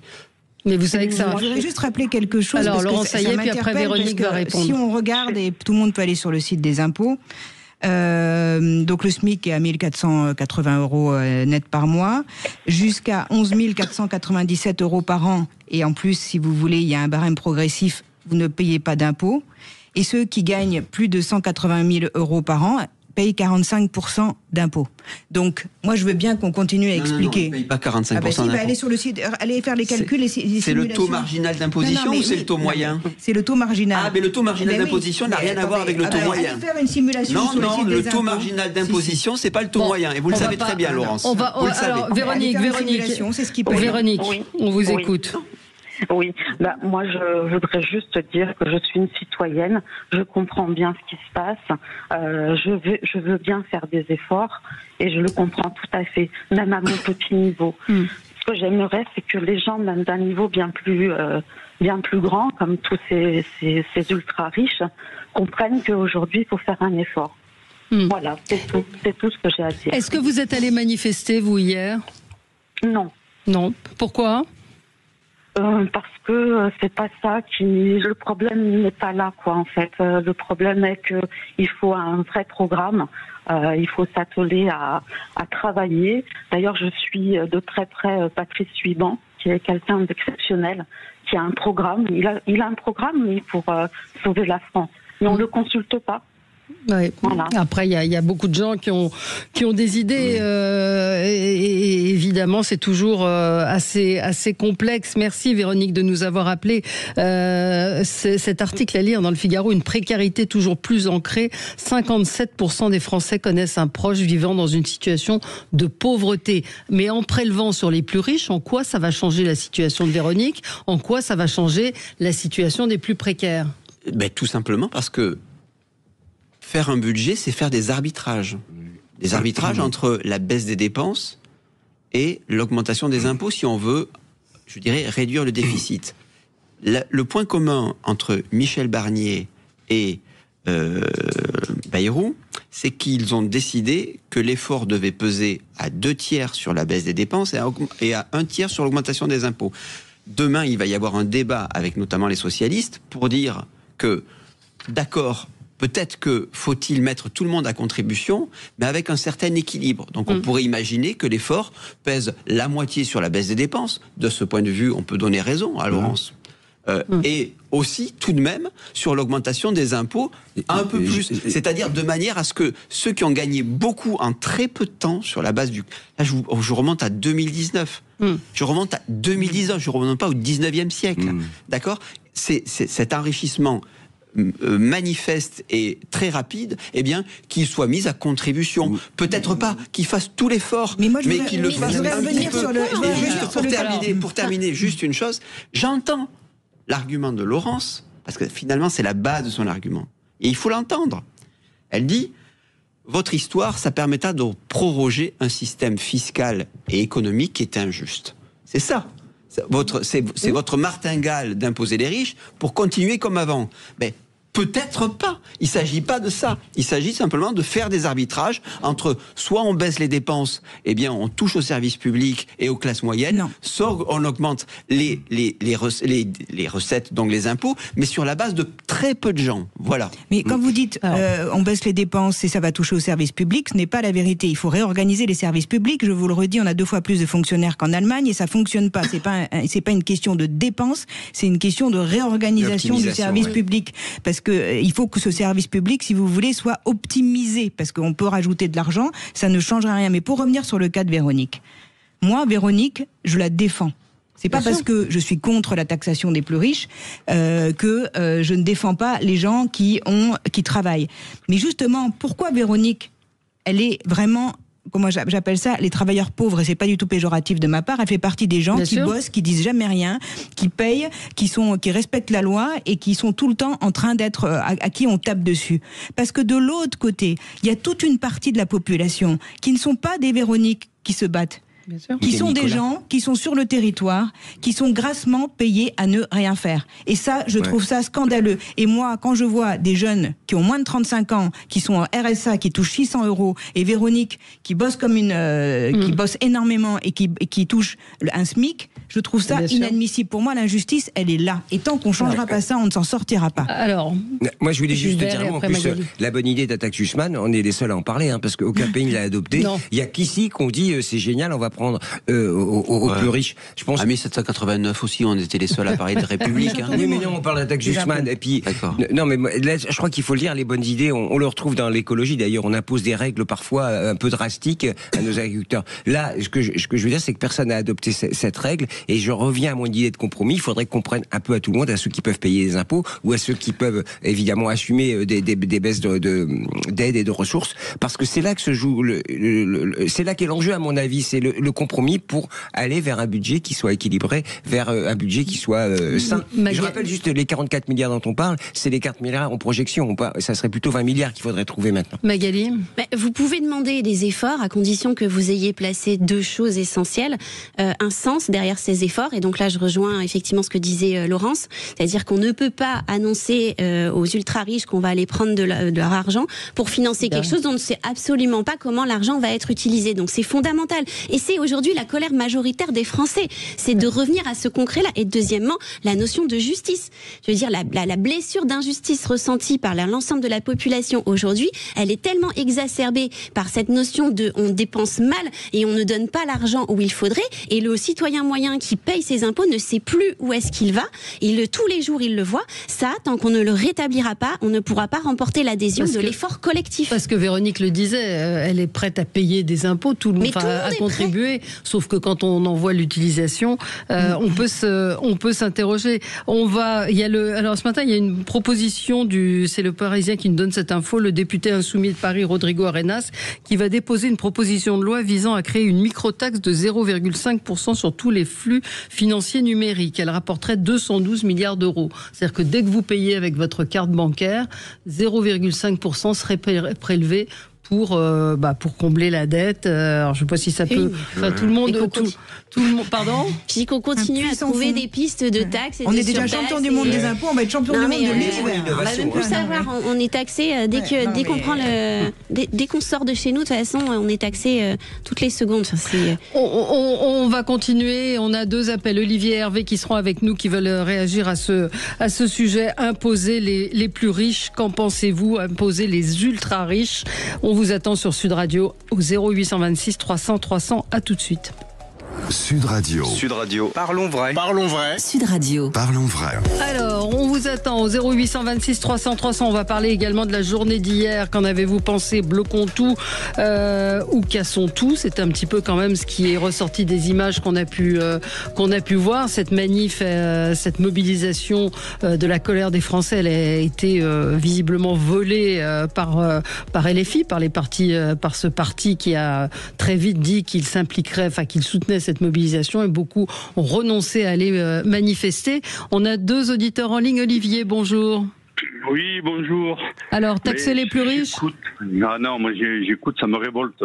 Mais vous savez que ça... Je voudrais juste rappeler quelque chose. Alors, parce Laurent, que ça y est, puis après Véronique va répondre. Si on regarde, et tout le monde peut aller sur le site des impôts, Donc le SMIC est à 1 480 euros net par mois, jusqu'à 11 497 euros par an. Et en plus, si vous voulez, il y a un barème progressif, vous ne payez pas d'impôts. Et ceux qui gagnent plus de 180 000 euros par an payent 45% d'impôts. Donc, moi, je veux bien qu'on continue à expliquer. Non, on ne paye pas 45% d'impôts. Allez sur le site, allez faire les calculs. C'est le taux marginal d'imposition ou c'est le taux moyen? C'est le taux marginal. Ah, mais le taux marginal d'imposition n'a rien à voir avec le taux moyen. Allez faire une simulation sur le site des le taux marginal d'imposition, c'est pas le taux moyen. Et vous le savez très bien, Laurence. Alors, Véronique, c'est ce qui peut. Véronique, on vous écoute. Oui, moi je voudrais juste dire que je suis une citoyenne, je comprends bien ce qui se passe, je veux bien faire des efforts et je le comprends tout à fait, même à mon petit niveau. Ce que j'aimerais, c'est que les gens, même d'un niveau bien plus grand, comme tous ces ultra riches, comprennent qu'aujourd'hui il faut faire un effort. Voilà, c'est tout ce que j'ai à dire. Est-ce que vous êtes allé manifester, vous, hier? Non. Non. Pourquoi? Parce que c'est pas ça le problème n'est pas là, quoi, en fait. Le problème est que il faut un vrai programme. Il faut s'atteler à travailler. D'ailleurs, je suis de très près Patrice Suiban, qui est quelqu'un d'exceptionnel, qui a un programme. Il a un programme, lui, pour sauver la France. Mais on le consulte pas. Ouais. Voilà. Après, il y a beaucoup de gens qui ont des idées et évidemment, c'est toujours assez complexe. Merci Véronique de nous avoir appelé. Cet article à lire dans le Figaro, une précarité toujours plus ancrée. 57% des Français connaissent un proche vivant dans une situation de pauvreté. Mais en prélevant sur les plus riches, en quoi ça va changer la situation de Véronique? En quoi ça va changer la situation des plus précaires? Tout simplement parce que faire un budget, c'est faire des arbitrages. Des arbitrages entre la baisse des dépenses et l'augmentation des impôts si on veut, je dirais, réduire le déficit. Le point commun entre Michel Barnier et Bayrou, c'est qu'ils ont décidé que l'effort devait peser à 2/3 sur la baisse des dépenses et à 1/3 sur l'augmentation des impôts. Demain, il va y avoir un débat avec notamment les socialistes pour dire que, d'accord, peut-être que faut-il mettre tout le monde à contribution, mais avec un certain équilibre. Donc on pourrait imaginer que l'effort pèse la moitié sur la baisse des dépenses. De ce point de vue, on peut donner raison à Laurence. Et aussi, tout de même, sur l'augmentation des impôts, un peu plus. C'est-à-dire de manière à ce que ceux qui ont gagné beaucoup en très peu de temps sur la base du... Là, je remonte à 2019. Je remonte à 2019, je ne remonte pas au 19e siècle. D'accord ? C'est cet enrichissement manifeste et très rapide, eh bien, qu'il soit mis à contribution. Peut-être pas qu'il fasse tout l'effort, mais qu'il le fasse un petit peu. Pour terminer, juste une chose, j'entends l'argument de Laurence, parce que finalement, c'est la base de son argument. Et il faut l'entendre. Elle dit, votre histoire, ça permettra de proroger un système fiscal et économique qui est injuste. C'est ça. C'est votre martingale d'imposer les riches pour continuer comme avant. Mais peut-être pas. Il ne s'agit pas de ça. Il s'agit simplement de faire des arbitrages entre soit on baisse les dépenses, eh bien on touche aux services publics et aux classes moyennes, soit on augmente les recettes, donc les impôts, mais sur la base de très peu de gens. Voilà. Mais quand vous dites on baisse les dépenses et ça va toucher aux services publics, ce n'est pas la vérité. Il faut réorganiser les services publics. Je vous le redis, on a 2 fois plus de fonctionnaires qu'en Allemagne et ça fonctionne pas. C'est pas une question de dépenses, c'est une question de réorganisation du service public. Parce que il faut que ce service public, si vous voulez, soit optimisé, parce qu'on peut rajouter de l'argent, ça ne changera rien. Mais pour revenir sur le cas de Véronique, moi, Véronique, je la défends. C'est pas parce que je suis contre la taxation des plus riches que je ne défends pas les gens qui travaillent. Mais justement, pourquoi Véronique, elle est vraiment... Comment j'appelle ça, les travailleurs pauvres, et c'est pas du tout péjoratif de ma part, elle fait partie des gens qui bossent, qui disent jamais rien, qui payent, qui respectent la loi et qui sont tout le temps en train d'être à qui on tape dessus. Parce que de l'autre côté, il y a toute une partie de la population qui ne sont pas des Véroniques qui se battent. qui sont des gens qui sont sur le territoire, qui sont grassement payés à ne rien faire. Et ça, je trouve ça scandaleux. Et moi, quand je vois des jeunes qui ont moins de 35 ans, qui sont en RSA, qui touchent 600 €, et Véronique, qui bosse comme qui bosse énormément et qui touche un SMIC, je trouve ça inadmissible. Pour moi, l'injustice, elle est là. Et tant qu'on ne changera pas ça, on ne s'en sortira pas. Alors, moi, je voulais juste te dire, en plus, la bonne idée d'Attaque Sussman, on est les seuls à en parler, parce qu'aucun pays ne l'a adopté. Il n'y a qu'ici qu'on dit c'est génial, on va prendre aux plus riches. Je pense. En 1789 aussi, on était les seuls à parler de République. Oui, mais non, on parle d'Attaque Sussman. Et puis, non, mais là, je crois qu'il faut le dire, les bonnes idées, on le retrouve dans l'écologie. D'ailleurs, on impose des règles parfois un peu drastiques à nos agriculteurs. Là, ce que je veux dire, c'est que personne n'a adopté cette règle. Et je reviens à mon idée de compromis. Il faudrait qu'on prenne un peu à tout le monde, à ceux qui peuvent payer des impôts ou à ceux qui peuvent évidemment assumer des baisses d'aide et de ressources, parce que c'est là que se joue c'est là qu'est l'enjeu, à mon avis. C'est le compromis pour aller vers un budget qui soit équilibré, vers un budget qui soit sain. Je rappelle juste les 44 milliards dont on parle, c'est les 4 milliards en projection. Ça serait plutôt 20 milliards qu'il faudrait trouver maintenant. Magali, vous pouvez demander des efforts à condition que vous ayez placé deux choses essentielles, un sens derrière ces efforts. Et donc là, je rejoins effectivement ce que disait Laurence, c'est-à-dire qu'on ne peut pas annoncer aux ultra riches qu'on va aller prendre de leur argent pour financer quelque chose dont on ne sait absolument pas comment l'argent va être utilisé. Donc c'est fondamental. Et c'est aujourd'hui la colère majoritaire des Français. C'est de revenir à ce concret-là. Et deuxièmement, la notion de justice. Je veux dire, la blessure d'injustice ressentie par l'ensemble de la population aujourd'hui, elle est tellement exacerbée par cette notion de on dépense mal et on ne donne pas l'argent où il faudrait. Et le citoyen moyen qui paye ses impôts ne sait plus où est-ce qu'il va. Tous les jours, il le voit. Ça, tant qu'on ne le rétablira pas, on ne pourra pas remporter l'adhésion de l'effort collectif. Parce que Véronique le disait, elle est prête à payer des impôts, tout le monde à contribuer. Sauf que quand on en voit l'utilisation, on peut s'interroger. Alors ce matin, il y a une proposition c'est le Parisien qui nous donne cette info, le député insoumis de Paris, Rodrigo Arenas, qui va déposer une proposition de loi visant à créer une microtaxe de 0,5% sur tous les flux financiers numériques. Elle rapporterait 212 milliards d'euros. C'est-à-dire que dès que vous payez avec votre carte bancaire, 0,5% serait prélevé pour combler la dette. Alors, je ne sais pas si ça peut... tout le monde... Pardon ? Je dis qu'on continue à trouver des pistes de taxes. Et on est déjà champion du monde des impôts, on va être champion du monde de l'univers. On va même plus savoir. On est taxé dès qu'on sort de chez nous. De toute façon, on est taxé toutes les secondes. On va continuer. On a deux appels. Olivier et Hervé qui seront avec nous, qui veulent réagir à ce sujet. Imposer les plus riches. Qu'en pensez-vous ? Imposer les ultra riches. On vous attend sur Sud Radio au 0826 300 300. À tout de suite. Sud Radio. Sud Radio. Parlons vrai. Parlons vrai. Sud Radio. Parlons vrai. Alors, on vous attend au 0826 300 300. On va parler également de la journée d'hier. Qu'en avez-vous pensé ? Bloquons tout ou cassons tout. C'est un petit peu quand même ce qui est ressorti des images qu'on a pu voir. Cette manif, cette mobilisation de la colère des Français, elle a été visiblement volée par LFI, par ce parti qui a très vite dit qu'il s'impliquerait, qu'il soutenait cette mobilisation, et beaucoup ont renoncé à aller manifester. On a deux auditeurs en ligne. Olivier, bonjour. Oui, bonjour. Alors, taxer les plus riches ? Non, moi j'écoute, ça me révolte.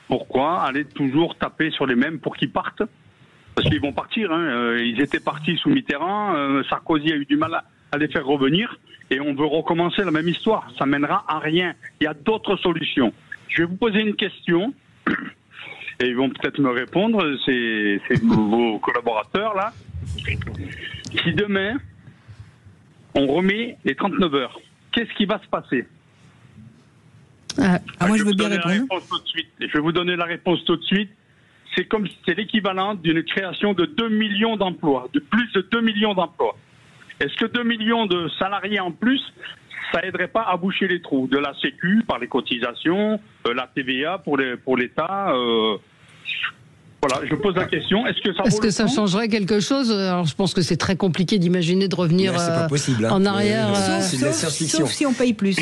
Pourquoi aller toujours taper sur les mêmes pour qu'ils partent ? Parce qu'ils vont partir. Ils étaient partis sous Mitterrand. Sarkozy a eu du mal à les faire revenir. Et on veut recommencer la même histoire. Ça mènera à rien. Il y a d'autres solutions. Je vais vous poser une question. Et ils vont peut-être me répondre, c'est vos collaborateurs là. Si demain, on remet les 39 heures, qu'est-ce qui va se passer ? Moi je veux bien répondre. Je vais vous donner la réponse tout de suite. C'est l'équivalent d'une création de 2 millions d'emplois, de plus de 2 millions d'emplois. Est-ce que 2 millions de salariés en plus, ça aiderait pas à boucher les trous de la Sécu par les cotisations, la TVA pour l'État Voilà, je pose la question. Est-ce que ça changerait quelque chose ? Alors, je pense que c'est très compliqué d'imaginer de revenir pas possible, en arrière. Sauf si on paye plus.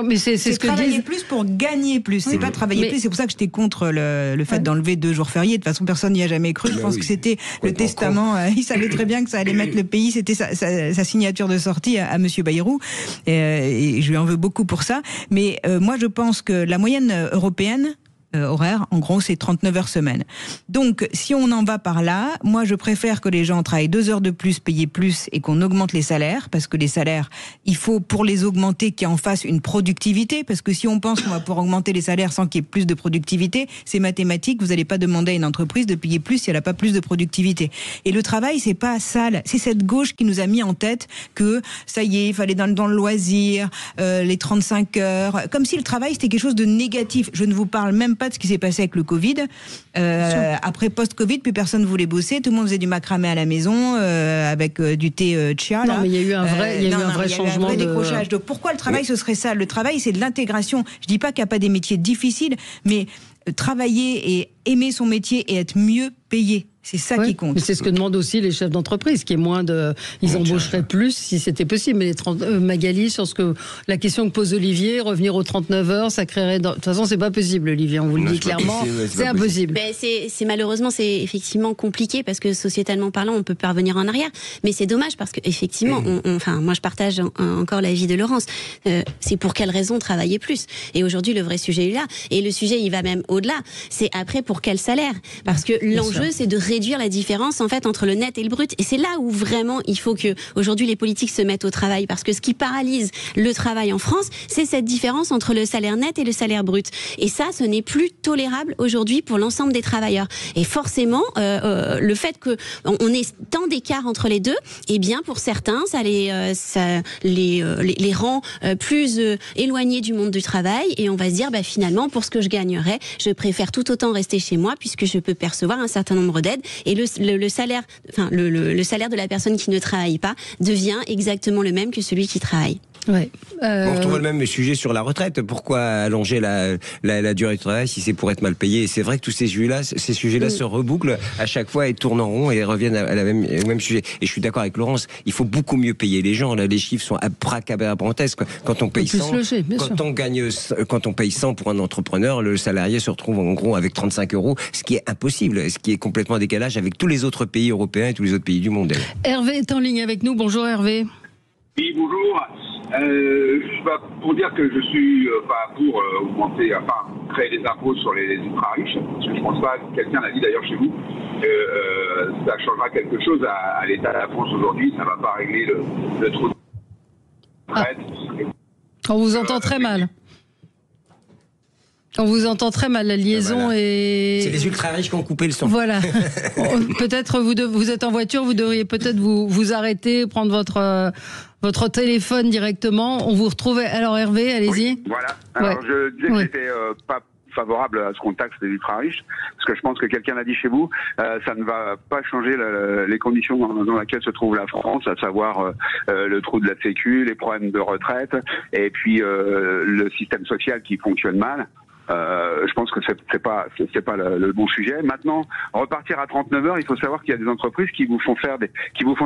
Mais c'est ce que travailler plus pour gagner plus. C'est pas travailler plus. C'est pour ça que j'étais contre le fait d'enlever 2 jours fériés. De toute façon, personne n'y a jamais cru. Je pense que c'était le testament. Il savait très bien que ça allait mettre le pays. C'était sa signature de sortie à Monsieur Bayrou. Et je lui en veux beaucoup pour ça. Mais moi, je pense que la moyenne européenne, horaire. En gros, c'est 39 heures semaine. Donc, si on en va par là, moi, je préfère que les gens travaillent 2 heures de plus, payés plus, et qu'on augmente les salaires, parce que les salaires, il faut, pour les augmenter, qu'il y ait en face une productivité, parce que si on pense qu'on va pouvoir augmenter les salaires sans qu'il y ait plus de productivité, c'est mathématique, vous n'allez pas demander à une entreprise de payer plus si elle n'a pas plus de productivité. Et le travail, c'est pas sale, c'est cette gauche qui nous a mis en tête que, ça y est, il fallait dans le loisir, les 35 heures, comme si le travail, c'était quelque chose de négatif. Je ne vous parle même pas de ce qui s'est passé avec le Covid. Après post-Covid, plus personne ne voulait bosser, tout le monde faisait du macramé à la maison, avec du thé chia. Non, mais il y a eu un vrai changement de décrochage. Donc pourquoi le travail, ce serait ça? Le travail, c'est de l'intégration. Je dis pas qu'il n'y a pas des métiers difficiles, mais travailler et aimer son métier et être mieux payé. C'est ça qui compte. Mais c'est ce que demandent aussi les chefs d'entreprise, qui est moins de... Ils embaucheraient plus si c'était possible. Mais Magali, sur la question que pose Olivier, revenir aux 39 heures, ça créerait... De toute façon, c'est pas possible, Olivier, on vous le dit clairement. C'est impossible. Ben, malheureusement, c'est effectivement compliqué parce que sociétalement parlant, on peut pas revenir en arrière. Mais c'est dommage parce que effectivement, moi je partage encore l'avis de Laurence. C'est pour quelle raison travailler plus? Et aujourd'hui, le vrai sujet est là. Et le sujet, il va même au-delà. C'est après pour quel salaire? Parce que l'enjeu, c'est de réduire la différence en fait entre le net et le brut. Et c'est là où vraiment il faut que aujourd'hui les politiques se mettent au travail, parce que ce qui paralyse le travail en France, c'est cette différence entre le salaire net et le salaire brut. Et ça, ce n'est plus tolérable aujourd'hui pour l'ensemble des travailleurs. Et forcément, le fait que on ait tant d'écart entre les deux, eh bien pour certains, ça les rend plus éloignés du monde du travail. Et on va se dire, finalement, pour ce que je gagnerais, je préfère tout autant rester chez moi puisque je peux percevoir un certain nombre d'aides. Et le salaire, le salaire de la personne qui ne travaille pas devient exactement le même que celui qui travaille. Ouais. On retrouve le même sujet sur la retraite. Pourquoi allonger la durée de travail si c'est pour être mal payé? Et c'est vrai que tous ces sujets-là se rebouclent à chaque fois et tournent en rond et reviennent au même sujet. Et je suis d'accord avec Laurence, il faut beaucoup mieux payer les gens. Là, les chiffres sont abracadabrantesques. Quand on paye 100, quand on paye 100 pour un entrepreneur, le salarié se retrouve en gros avec 35 euros, ce qui est impossible, ce qui est complètement en décalage avec tous les autres pays européens et tous les autres pays du monde. Hervé est en ligne avec nous. Bonjour Hervé. Oui, bonjour. Pour dire que je suis pas pour augmenter, créer des impôts sur les ultra-riches, parce que je pense pas, quelqu'un l'a dit d'ailleurs chez vous, que ça changera quelque chose à l'état de la France aujourd'hui, ça va pas régler le trou de retraite. On vous entend très mal. On vous entend très mal, la liaison est... C'est les ultra-riches qui ont coupé le son. Voilà. Peut-être vous êtes en voiture, vous devriez peut-être vous arrêter, prendre votre téléphone directement. On vous retrouve... Alors Hervé, allez-y. Oui, voilà. Alors je disais que j'étais pas favorable à ce qu'on taxe les ultra-riches, parce que je pense que quelqu'un l'a dit chez vous, ça ne va pas changer les conditions dans lesquelles se trouve la France, à savoir le trou de la sécu, les problèmes de retraite, et puis le système social qui fonctionne mal. Je pense que c'est pas le bon sujet. Maintenant, repartir à 39 heures, il faut savoir qu'il y a des entreprises qui vous font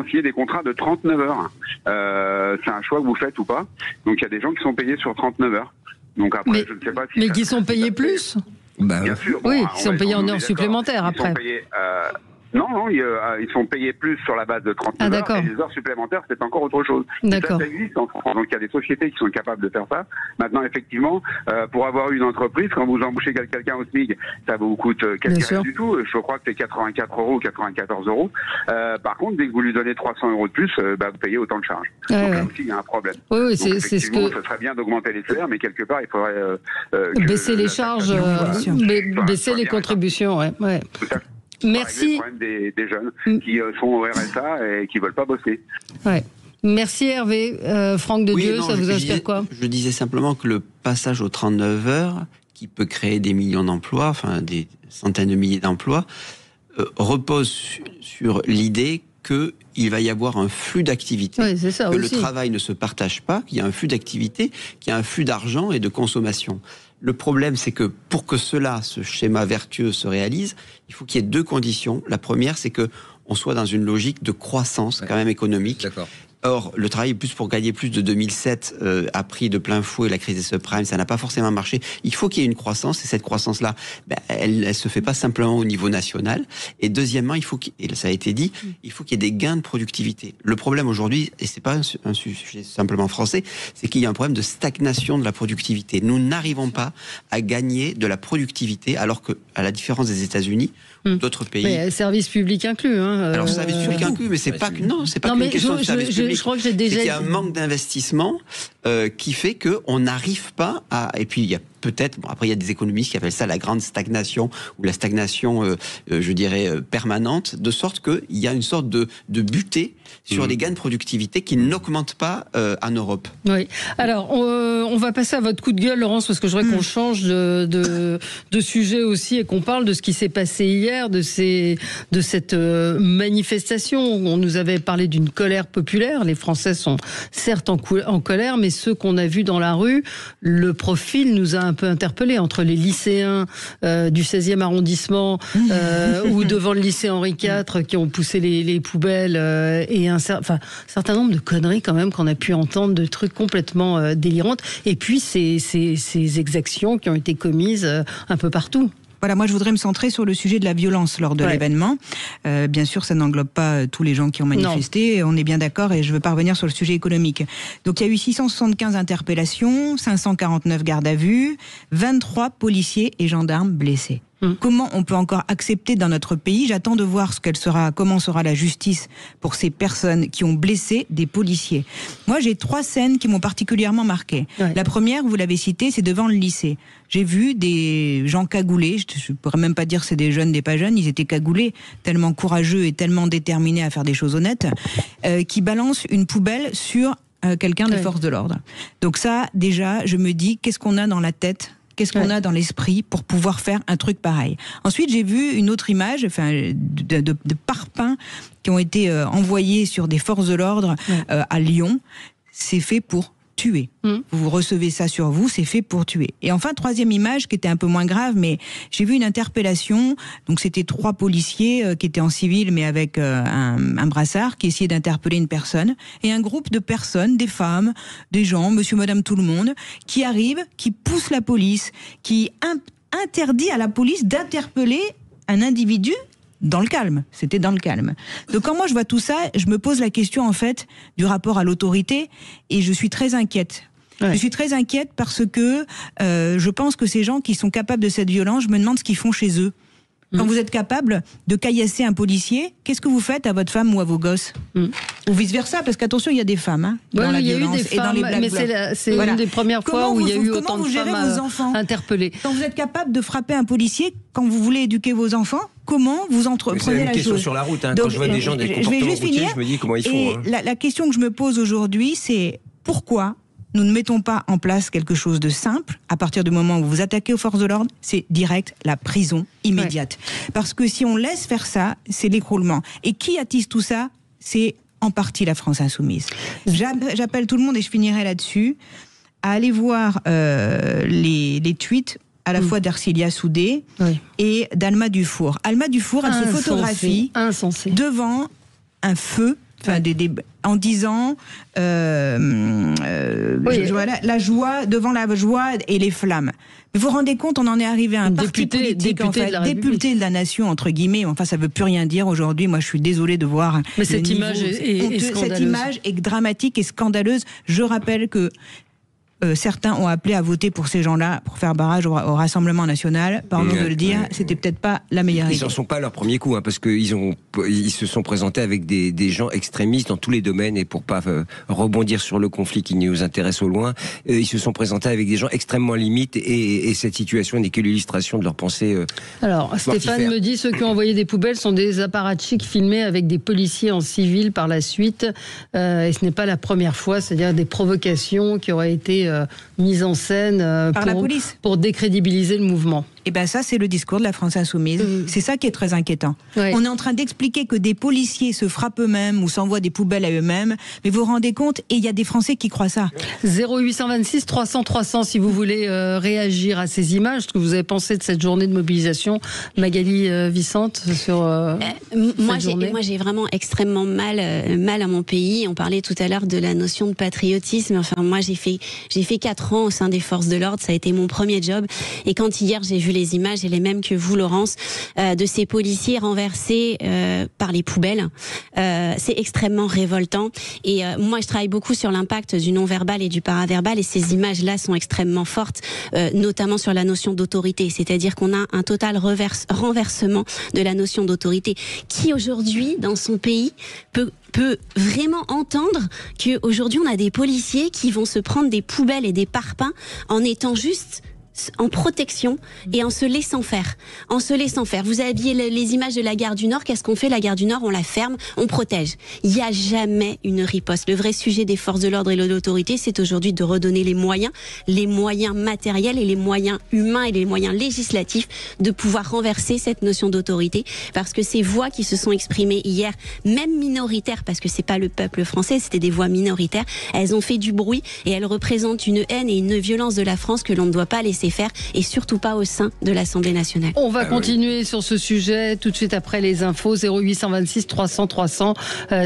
signer des contrats de 39 heures. C'est un choix que vous faites ou pas. Donc il y a des gens qui sont payés sur 39 heures. Donc après, je ne sais pas si... Mais qui sont payés plus? Bien sûr. Oui, qui sont payés en heures supplémentaires après. Non, ils sont payés plus sur la base de 39 heures, et les heures supplémentaires, c'est encore autre chose. Ça existe en France, donc il y a des sociétés qui sont capables de faire ça. Maintenant, effectivement, pour avoir une entreprise, quand vous embauchez quelqu'un au SMIC, ça vous coûte quasiment du tout. Je crois que c'est 84 euros ou 94 euros. Par contre, dès que vous lui donnez 300 euros de plus, vous payez autant de charges. Donc là aussi, il y a un problème. Oui, c'est ce que... Ce serait bien d'augmenter les salaires, mais quelque part, il faudrait... baisser les charges, baisser les contributions, ouais. Merci. Le problème des jeunes qui sont au RSA et qui veulent pas bosser. Ouais. Merci Hervé. Franck de Dieu, ça vous inspire quoi? Je disais simplement que le passage aux 39 heures, qui peut créer des millions d'emplois, enfin des centaines de milliers d'emplois, repose sur l'idée qu'il va y avoir un flux d'activité, que le travail ne se partage pas, qu'il y a un flux d'activité, qu'il y a un flux d'argent et de consommation. Le problème, c'est que pour que ce schéma vertueux se réalise, il faut qu'il y ait deux conditions. La première, c'est que on soit dans une logique de croissance quand même économique. Or, le travail plus pour gagner plus de 2007 a pris de plein fouet la crise des subprimes, ça n'a pas forcément marché. Il faut qu'il y ait une croissance, et cette croissance-là, elle se fait pas simplement au niveau national. Et deuxièmement, et ça a été dit, il faut qu'il y ait des gains de productivité. Le problème aujourd'hui, et c'est pas un sujet simplement français, c'est qu'il y a un problème de stagnation de la productivité. Nous n'arrivons pas à gagner de la productivité, alors que, à la différence des États-Unis, d'autres pays. Mais service public inclus. Alors service public inclus, mais c'est pas qu'une question de service public. Je crois que j'ai déjà. Il y a un manque d'investissement qui fait que on n'arrive pas à. Et puis il y a peut-être. Bon, après il y a des économistes qui appellent ça la grande stagnation ou la stagnation, je dirais permanente, de sorte qu'il y a une sorte de butée sur les gains de productivité qui n'augmentent pas en Europe. Oui. Alors on va passer à votre coup de gueule, Laurence, parce que je voudrais qu'on change de sujet aussi et qu'on parle de ce qui s'est passé hier, de cette manifestation. On nous avait parlé d'une colère populaire. Les Français sont certes en colère, mais ceux qu'on a vus dans la rue, le profil nous a un peu interpellés, entre les lycéens du 16e arrondissement ou devant le lycée Henri IV qui ont poussé les poubelles et un certain nombre de conneries quand même qu'on a pu entendre, de trucs complètement délirantes, et puis ces exactions qui ont été commises un peu partout. Voilà, moi je voudrais me centrer sur le sujet de la violence lors de l'événement. Bien sûr, ça n'englobe pas tous les gens qui ont manifesté, on est bien d'accord, et je veux pas revenir sur le sujet économique. Donc il y a eu 675 interpellations, 549 gardes à vue, 23 policiers et gendarmes blessés. Comment on peut encore accepter dans notre pays? J'attends de voir comment sera la justice pour ces personnes qui ont blessé des policiers. Moi, j'ai 3 scènes qui m'ont particulièrement marquée. La première, vous l'avez citée, c'est devant le lycée. J'ai vu des gens cagoulés, je pourrais même pas dire c'est des jeunes, des pas jeunes, ils étaient cagoulés, tellement courageux et tellement déterminés à faire des choses honnêtes, qui balancent une poubelle sur quelqu'un des forces de l'ordre. Donc ça, déjà, je me dis, qu'est-ce qu'on a dans la tête ? Qu'est-ce qu'on a dans l'esprit pour pouvoir faire un truc pareil? Ensuite, j'ai vu une autre image, de parpaings qui ont été envoyés sur des forces de l'ordre à Lyon. C'est fait pour tuer. Vous recevez ça sur vous, c'est fait pour tuer. Et enfin, 3e image qui était un peu moins grave, mais j'ai vu une interpellation. Donc c'était 3 policiers qui étaient en civil, mais avec un brassard, qui essayaient d'interpeller une personne. Et un groupe de personnes, des femmes, des gens, monsieur, madame, tout le monde, qui arrivent, qui poussent la police, qui interdit à la police d'interpeller un individu dans le calme. C'était dans le calme. Donc quand moi je vois tout ça, je me pose la question en fait du rapport à l'autorité, et je suis très inquiète. Je suis très inquiète parce que je pense que ces gens qui sont capables de cette violence, je me demande ce qu'ils font chez eux. Quand vous êtes capable de caillasser un policier, qu'est-ce que vous faites à votre femme ou à vos gosses? Ou vice-versa, parce qu'attention, il y a des femmes dans la violence et dans les blagues. Mais c'est une des premières fois où il y a eu autant de femmes interpellées. Quand vous êtes capable de frapper un policier, quand vous voulez éduquer vos enfants, comment vous entreprenez la chose? C'est une question sur la route. Donc, quand je vois des gens, des comportements routiers, je me dis comment ils font. La question que je me pose aujourd'hui, c'est pourquoi nous ne mettons pas en place quelque chose de simple. À partir du moment où vous attaquez aux forces de l'ordre, c'est direct la prison immédiate. Parce que si on laisse faire ça, c'est l'écroulement. Et qui attise tout ça? C'est en partie la France insoumise. J'appelle tout le monde, et je finirai là-dessus, à aller voir les tweets à la fois d'Arcilia Soudé et d'Alma Dufour. Alma Dufour, elle se photographie devant un feu, en disant la joie, devant la joie et les flammes. Mais vous vous rendez compte, on en est arrivé à un parti politique, en fait, député de la nation, entre guillemets. Enfin, ça veut plus rien dire aujourd'hui. Moi, je suis désolée de voir. Mais cette image est scandaleuse. Cette image est dramatique et scandaleuse. Je rappelle que certains ont appelé à voter pour ces gens-là, pour faire barrage au Rassemblement National. Pardon de le dire, c'était peut-être pas la meilleure idée. Ils n'en sont pas à leur premier coup, parce qu'ils se sont présentés avec des gens extrémistes dans tous les domaines, et pour pas rebondir sur le conflit qui nous intéresse au loin, ils se sont présentés avec des gens extrêmement limites, et cette situation n'est que l'illustration de leur pensée. Alors, Stéphane me dit, ceux qui ont envoyé des poubelles sont des apparatchiks filmés avec des policiers en civil par la suite, et ce n'est pas la première fois, c'est-à-dire des provocations qui auraient été mise en scène par la police pour décrédibiliser le mouvement. Eh ben ça, c'est le discours de la France insoumise. C'est ça qui est très inquiétant. Ouais. On est en train d'expliquer que des policiers se frappent eux-mêmes ou s'envoient des poubelles à eux-mêmes, mais vous vous rendez compte, et il y a des Français qui croient ça. 0826 300 300 si vous voulez réagir à ces images, ce que vous avez pensé de cette journée de mobilisation, Magali Vicente, sur moi j'ai vraiment extrêmement mal à mon pays. On parlait tout à l'heure de la notion de patriotisme. Enfin, moi j'ai fait 4 ans au sein des forces de l'ordre, ça a été mon premier job, et quand hier j'ai vu les images, et les mêmes que vous, Laurence, de ces policiers renversés par les poubelles, c'est extrêmement révoltant. Et moi je travaille beaucoup sur l'impact du non-verbal et du paraverbal, et ces images-là sont extrêmement fortes, notamment sur la notion d'autorité, c'est-à-dire qu'on a un total renversement de la notion d'autorité. Qui aujourd'hui, dans son pays, peut vraiment entendre qu'aujourd'hui on a des policiers qui vont se prendre des poubelles et des parpaings en étant juste en protection et en se laissant faire. Vous aviez les images de la gare du Nord. Qu'est-ce qu'on fait? La gare du Nord, on la ferme, on protège. Il n'y a jamais une riposte. Le vrai sujet des forces de l'ordre et de l'autorité, c'est aujourd'hui de redonner les moyens matériels et les moyens humains et les moyens législatifs de pouvoir renverser cette notion d'autorité. Parce que ces voix qui se sont exprimées hier, même minoritaires, parce que c'est pas le peuple français, c'était des voix minoritaires, elles ont fait du bruit et elles représentent une haine et une violence de la France que l'on ne doit pas laisser faire, et surtout pas au sein de l'Assemblée nationale. On va continuer sur ce sujet tout de suite après les infos. 0826 300 300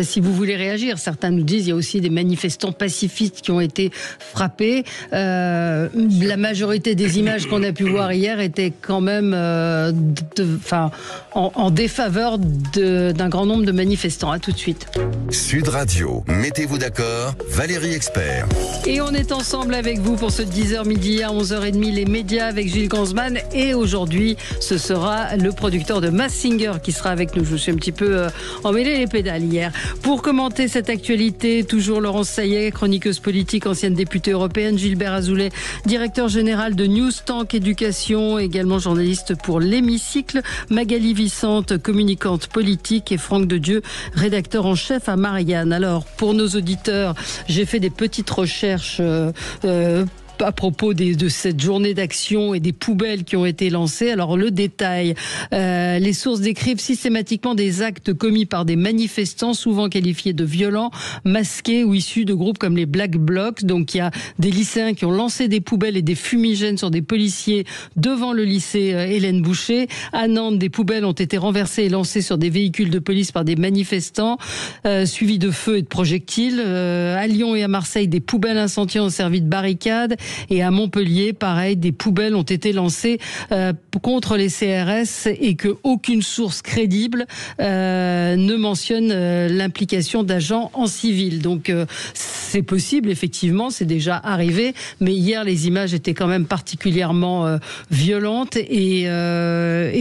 si vous voulez réagir. Certains nous disent il y a aussi des manifestants pacifistes qui ont été frappés. La majorité des images qu'on a pu voir hier étaient quand même en défaveur d'un grand nombre de manifestants. À tout de suite. Sud Radio, mettez-vous d'accord, Valérie Expert. Et on est ensemble avec vous pour ce 10h midi à 11h30, les médias avec Gilles Gansman. Et aujourd'hui, ce sera le producteur de Masked Singer qui sera avec nous. Je me suis un petit peu emmêlé les pédales hier. Pour commenter cette actualité, toujours Laurence Saillet, chroniqueuse politique, ancienne députée européenne, Gilbert Azoulay, directeur général de Newstank Éducation, également journaliste pour l'Hémicycle, Magali Vicente, communicante politique, et Franck Dedieu, rédacteur en chef à Marianne. Alors, pour nos auditeurs, j'ai fait des petites recherches à propos de cette journée d'action et des poubelles qui ont été lancées. Alors le détail, les sources décrivent systématiquement des actes commis par des manifestants souvent qualifiés de violents, masqués ou issus de groupes comme les Black Blocs. Donc il y a des lycéens qui ont lancé des poubelles et des fumigènes sur des policiers devant le lycée Hélène Boucher. À Nantes, des poubelles ont été renversées et lancées sur des véhicules de police par des manifestants, suivis de feux et de projectiles. À Lyon et à Marseille, des poubelles incendiées ont servi de barricades. Et à Montpellier, pareil, des poubelles ont été lancées contre les CRS, et que aucune source crédible ne mentionne l'implication d'agents en civil. Donc c'est possible, effectivement, c'est déjà arrivé, mais hier les images étaient quand même particulièrement violentes et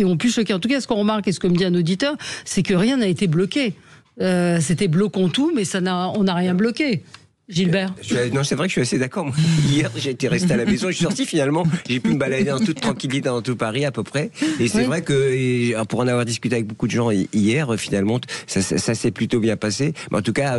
ont pu choquer. En tout cas, ce qu'on remarque et ce que me dit un auditeur, c'est que rien n'a été bloqué. C'était bloquons tout, mais on n'a rien bloqué. Gilbert? Non, c'est vrai que je suis assez d'accord. Moi, hier, j'ai été resté à la maison. Je suis sorti finalement. J'ai pu me balader en toute tranquillité dans tout Paris à peu près. Et c'est vrai que, pour en avoir discuté avec beaucoup de gens hier, finalement, ça s'est plutôt bien passé. Mais en tout cas,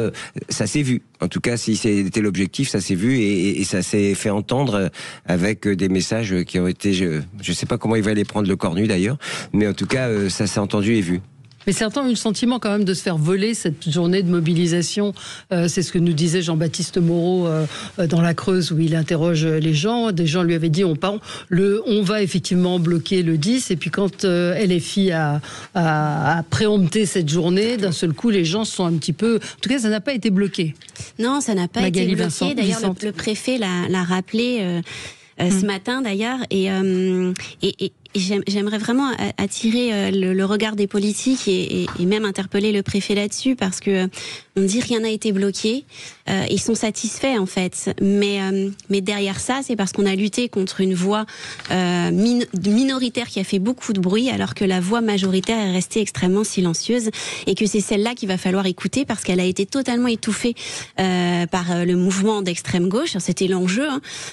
ça s'est vu. En tout cas, si c'était l'objectif, ça s'est vu et ça s'est fait entendre avec des messages qui ont été. Je sais pas comment ils vont aller prendre le corps nu d'ailleurs, mais en tout cas, ça s'est entendu et vu. Mais certains ont eu le sentiment quand même de se faire voler cette journée de mobilisation. C'est ce que nous disait Jean-Baptiste Moreau dans la Creuse, où il interroge les gens. Des gens lui avaient dit on va effectivement bloquer le 10. Et puis quand LFI a préempté cette journée, d'un seul coup les gens se sont un petit peu... En tout cas, ça n'a pas été bloqué. Non, ça n'a pas Magali été bloqué. D'ailleurs, le préfet l'a rappelé ce matin d'ailleurs. Et j'aimerais vraiment attirer le regard des politiques et même interpeller le préfet là-dessus, parce que on dit rien n'a été bloqué. Ils sont satisfaits en fait, mais derrière ça, c'est parce qu'on a lutté contre une voix minoritaire qui a fait beaucoup de bruit, alors que la voix majoritaire est restée extrêmement silencieuse, et que c'est celle-là qu'il va falloir écouter, parce qu'elle a été totalement étouffée par le mouvement d'extrême gauche. C'était l'enjeu,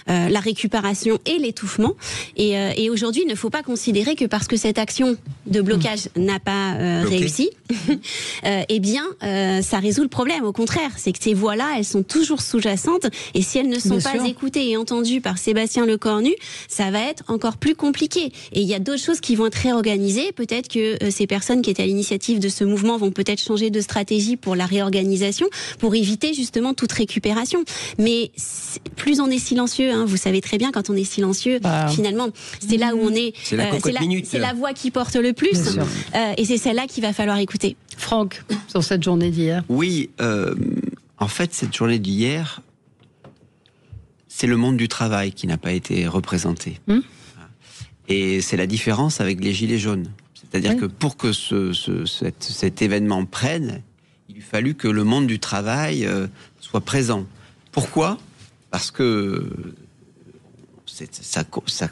la récupération et l'étouffement. Et aujourd'hui, il ne faut pas qu'on considérer que parce que cette action de blocage n'a pas réussi, eh bien, ça résout le problème. Au contraire, c'est que ces voix-là, elles sont toujours sous-jacentes, et si elles ne sont pas écoutées et entendues par Sébastien Lecornu, ça va être encore plus compliqué. Et il y a d'autres choses qui vont être réorganisées. Peut-être que ces personnes qui étaient à l'initiative de ce mouvement vont peut-être changer de stratégie pour la réorganisation, pour éviter justement toute récupération. Mais plus on est silencieux, vous savez très bien, quand on est silencieux, finalement, c'est là où on est. C'est la voix qui porte le plus, et c'est celle-là qu'il va falloir écouter. Franck, sur cette journée d'hier. Oui, en fait, cette journée d'hier, c'est le monde du travail qui n'a pas été représenté. Et c'est la différence avec les Gilets jaunes. C'est-à-dire que pour que cet événement prenne, il a fallu que le monde du travail soit présent. Pourquoi ? Parce que ça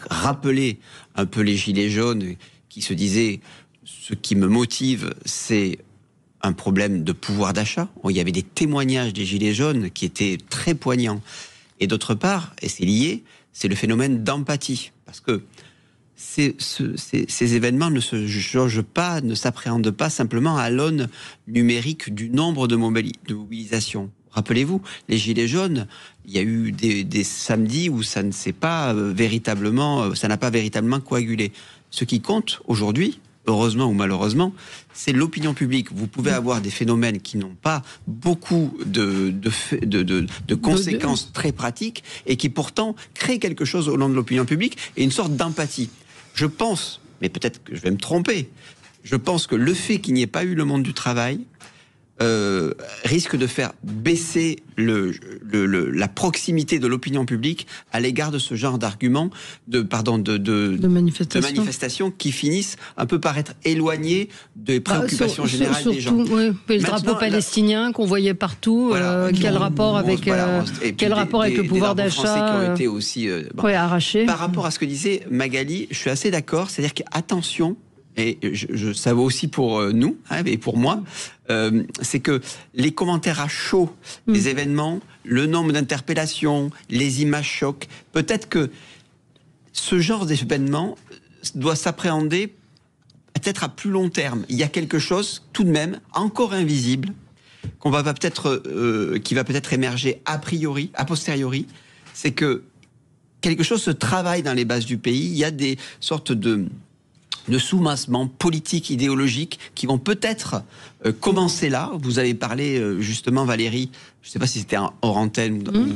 rappelait un peu les Gilets jaunes qui se disaient « ce qui me motive, c'est un problème de pouvoir d'achat ». Il y avait des témoignages des Gilets jaunes qui étaient très poignants. Et d'autre part, et c'est lié, c'est le phénomène d'empathie. Parce que ces événements ne se jaugent pas, ne s'appréhendent pas simplement à l'aune numérique du nombre de mobilisations. Rappelez-vous, les Gilets jaunes, il y a eu des samedis où ça n'a pas véritablement coagulé. Ce qui compte aujourd'hui, heureusement ou malheureusement, c'est l'opinion publique. Vous pouvez avoir des phénomènes qui n'ont pas beaucoup de conséquences très pratiques et qui pourtant créent quelque chose au nom de l'opinion publique et une sorte d'empathie. Je pense, mais peut-être que je vais me tromper, je pense que le fait qu'il n'y ait pas eu le monde du travail risque de faire baisser la proximité de l'opinion publique à l'égard de ce genre d'arguments, de manifestations qui finissent un peu par être éloignées des préoccupations générales des gens. Oui, le drapeau palestinien qu'on voyait partout, quel rapport avec le pouvoir d'achat qui ont été aussi arrachés. Par rapport à ce que disait Magali, je suis assez d'accord, c'est-à-dire qu'attention, et ça vaut aussi pour nous, et pour moi, c'est que les commentaires à chaud des événements, le nombre d'interpellations, les images chocs, peut-être que ce genre d'événement doit s'appréhender peut-être à plus long terme. Il y a quelque chose, tout de même, encore invisible, qui va peut-être émerger a posteriori, c'est que quelque chose se travaille dans les bases du pays. Il y a des sortes de sous-massements politiques, idéologiques, qui vont peut-être commencer là. Vous avez parlé justement, Valérie, je ne sais pas si c'était hors antenne ou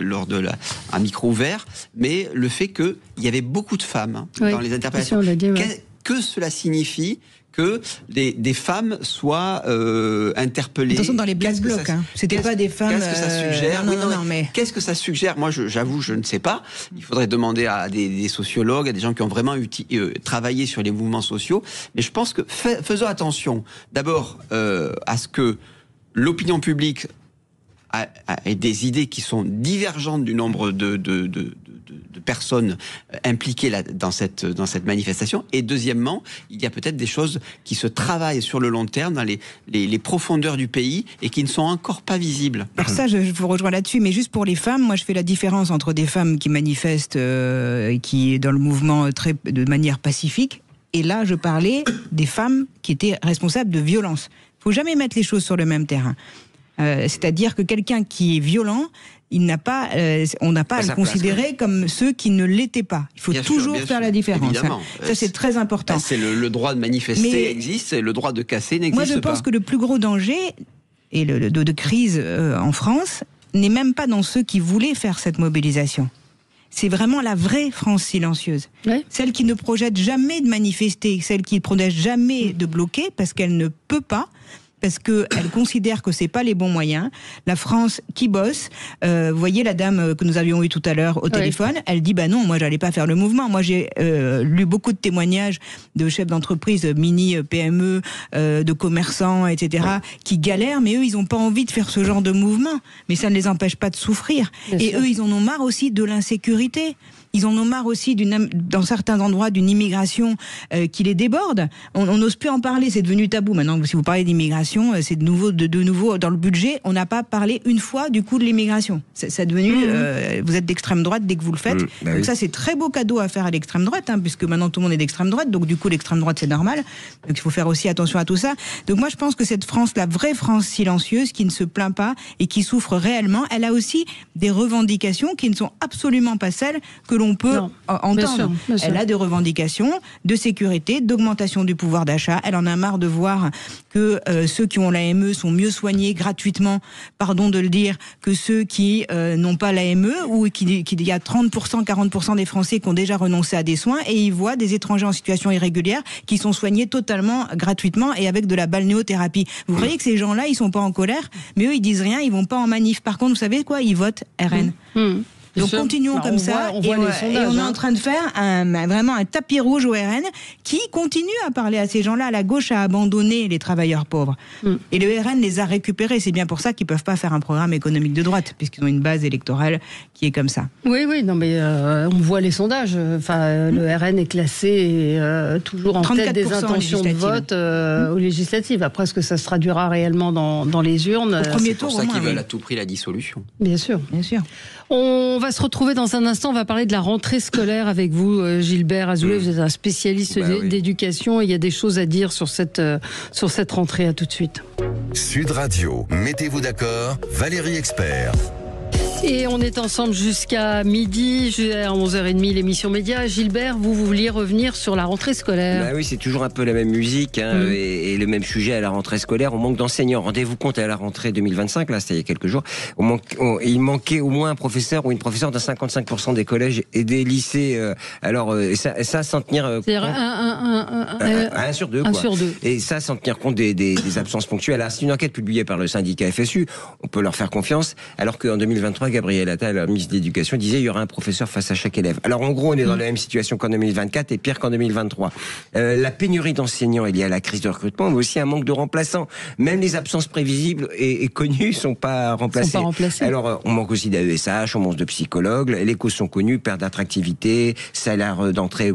lors de un micro ouvert, mais le fait qu'il y avait beaucoup de femmes dans les interpellations. Que cela signifie que des femmes soient interpellées. Attention, dans les Black Blocs, c'était pas des femmes. Qu'est-ce que ça suggère ? Mais qu'est-ce que ça suggère ? Moi, j'avoue, je ne sais pas. Il faudrait demander à des sociologues, à des gens qui ont vraiment travaillé sur les mouvements sociaux. Mais je pense que faisons attention, d'abord, à ce que l'opinion publique ait des idées qui sont divergentes du nombre de personnes impliquées dans cette manifestation. Et deuxièmement, il y a peut-être des choses qui se travaillent sur le long terme dans les profondeurs du pays et qui ne sont encore pas visibles. Alors ça, je vous rejoins là-dessus, mais juste pour les femmes, moi je fais la différence entre des femmes qui manifestent qui dans le mouvement de manière pacifique, et là je parlais des femmes qui étaient responsables de violences. Il ne faut jamais mettre les choses sur le même terrain. C'est-à-dire que quelqu'un qui est violent, on n'a pas à le considérer comme ceux qui ne l'étaient pas. Il faut toujours faire la différence. Ça, c'est très important. C'est le droit de manifester existe, le droit de casser n'existe pas. Moi, je pense que le plus gros danger et de crise en France n'est même pas dans ceux qui voulaient faire cette mobilisation. C'est vraiment la vraie France silencieuse. Ouais. Celle qui ne projette jamais de manifester, celle qui ne projette jamais de bloquer parce qu'elle ne peut pas, parce qu'elle considère que c'est pas les bons moyens. La France qui bosse, vous voyez la dame que nous avions eue tout à l'heure au téléphone, elle dit non, moi j'allais pas faire le mouvement. Moi j'ai lu beaucoup de témoignages de chefs d'entreprise, mini PME, de commerçants, etc., qui galèrent, mais eux ils ont pas envie de faire ce genre de mouvement. Mais ça ne les empêche pas de souffrir. Bien sûr. Eux ils en ont marre aussi de l'insécurité. ils en ont marre aussi dans certains endroits d'une immigration qui les déborde. On n'ose plus en parler, c'est devenu tabou. Maintenant, si vous parlez d'immigration, c'est de nouveau dans le budget, on n'a pas parlé une fois du coût de l'immigration. C'est devenu, vous êtes d'extrême droite dès que vous le faites. Donc ça, c'est très beau cadeau à faire à l'extrême droite, puisque maintenant tout le monde est d'extrême droite, donc du coup l'extrême droite c'est normal. Donc il faut faire aussi attention à tout ça. Donc moi je pense que cette France, la vraie France silencieuse, qui ne se plaint pas et qui souffre réellement, elle a aussi des revendications qui ne sont absolument pas celles que l'on peut entendre. Bien sûr. Elle a des revendications de sécurité, d'augmentation du pouvoir d'achat. Elle en a marre de voir que ceux qui ont l'AME sont mieux soignés gratuitement, pardon de le dire, que ceux qui n'ont pas l'AME, ou qu'il y a 30%, 40% des Français qui ont déjà renoncé à des soins, et ils voient des étrangers en situation irrégulière qui sont soignés totalement gratuitement et avec de la balnéothérapie. Vous voyez que ces gens-là, ils sont pas en colère, mais eux, ils disent rien, ils vont pas en manif. Par contre, vous savez quoi? Ils votent RN. Donc continuons comme ça, et on est en train de faire vraiment un tapis rouge au RN qui continue à parler à ces gens-là. La gauche a abandonné les travailleurs pauvres. Et le RN les a récupérés. C'est bien pour ça qu'ils peuvent pas faire un programme économique de droite, puisqu'ils ont une base électorale qui est comme ça. Oui, non mais on voit les sondages. Enfin, le RN est classé toujours en tête des intentions de vote aux législatives. Après, est-ce que ça se traduira réellement dans les urnes? Au premier tour, c'est pour ça qu'ils veulent à tout prix la dissolution. Bien sûr. On va se retrouver dans un instant, on va parler de la rentrée scolaire avec vous, Gilbert Azoulay. Vous êtes un spécialiste d'éducation et il y a des choses à dire sur cette rentrée. À tout de suite. Sud Radio, mettez-vous d'accord, Valérie Expert. Et on est ensemble jusqu'à midi, à 11h30, l'émission Média. Gilbert, vous vouliez revenir sur la rentrée scolaire? Oui, c'est toujours un peu la même musique et le même sujet à la rentrée scolaire. On manque d'enseignants. Rendez-vous compte, à la rentrée 2025, là, c'était il y a quelques jours, il manquait au moins un professeur ou une professeure dans 55% des collèges et des lycées. Ça sans tenir compte... C'est-à-dire un sur deux, quoi. Et ça sans tenir compte des absences ponctuelles. Alors, c'est une enquête publiée par le syndicat FSU. On peut leur faire confiance, alors qu'en 2023, Gabriel Attal, la ministre de l'Éducation, disait il y aura un professeur face à chaque élève. Alors en gros, on est dans la même situation qu'en 2024 et pire qu'en 2023. La pénurie d'enseignants est liée à la crise de recrutement, mais aussi un manque de remplaçants. Même les absences prévisibles et connues sont pas remplacées. Alors on manque aussi d'AESH, on manque de psychologues, les causes sont connues, perte d'attractivité, salaire d'entrée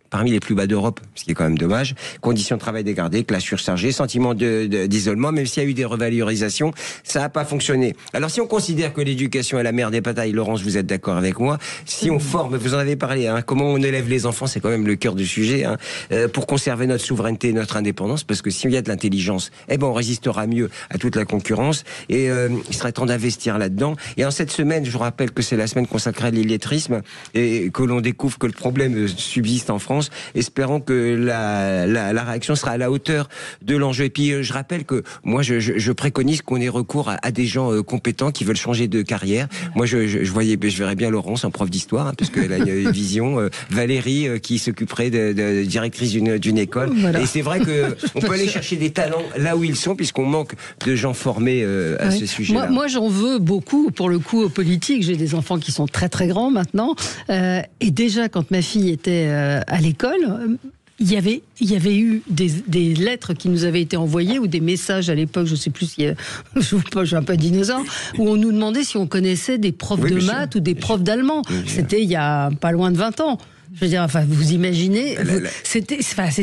parmi les plus bas d'Europe, ce qui est quand même dommage. Conditions de travail dégradées, classe surchargée, sentiment d'isolement, même s'il y a eu des revalorisations, ça n'a pas fonctionné. Alors si on considère que l'éducation est la mère des batailles, Laurence, vous êtes d'accord avec moi, si on forme, vous en avez parlé, comment on élève les enfants, c'est quand même le cœur du sujet, pour conserver notre souveraineté et notre indépendance, parce que s'il y a de l'intelligence, on résistera mieux à toute la concurrence, et il serait temps d'investir là-dedans. Et en cette semaine, je vous rappelle que c'est la semaine consacrée à l'illettrisme, et que l'on découvre que le problème subsiste en France. Espérons que la réaction sera à la hauteur de l'enjeu. Et puis je rappelle que moi je préconise qu'on ait recours à des gens compétents qui veulent changer de carrière. Moi je verrais bien Laurence en prof d'histoire, parce qu'elle a une vision. Valérie qui s'occuperait de directrice d'une école. Voilà. Et c'est vrai que on peut aller chercher des talents là où ils sont, puisqu'on manque de gens formés à ce sujet-là. Moi j'en veux beaucoup pour le coup aux politiques. J'ai des enfants qui sont très très grands maintenant. Et déjà quand ma fille était à l'école, il y avait eu des lettres qui nous avaient été envoyées, ou des messages à l'époque, je ne sais plus si je suis un peu dinosaure, où on nous demandait si on connaissait des profs de maths ou des profs d'allemand. C'était il y a pas loin de 20 ans. Je veux dire, vous imaginez, c'était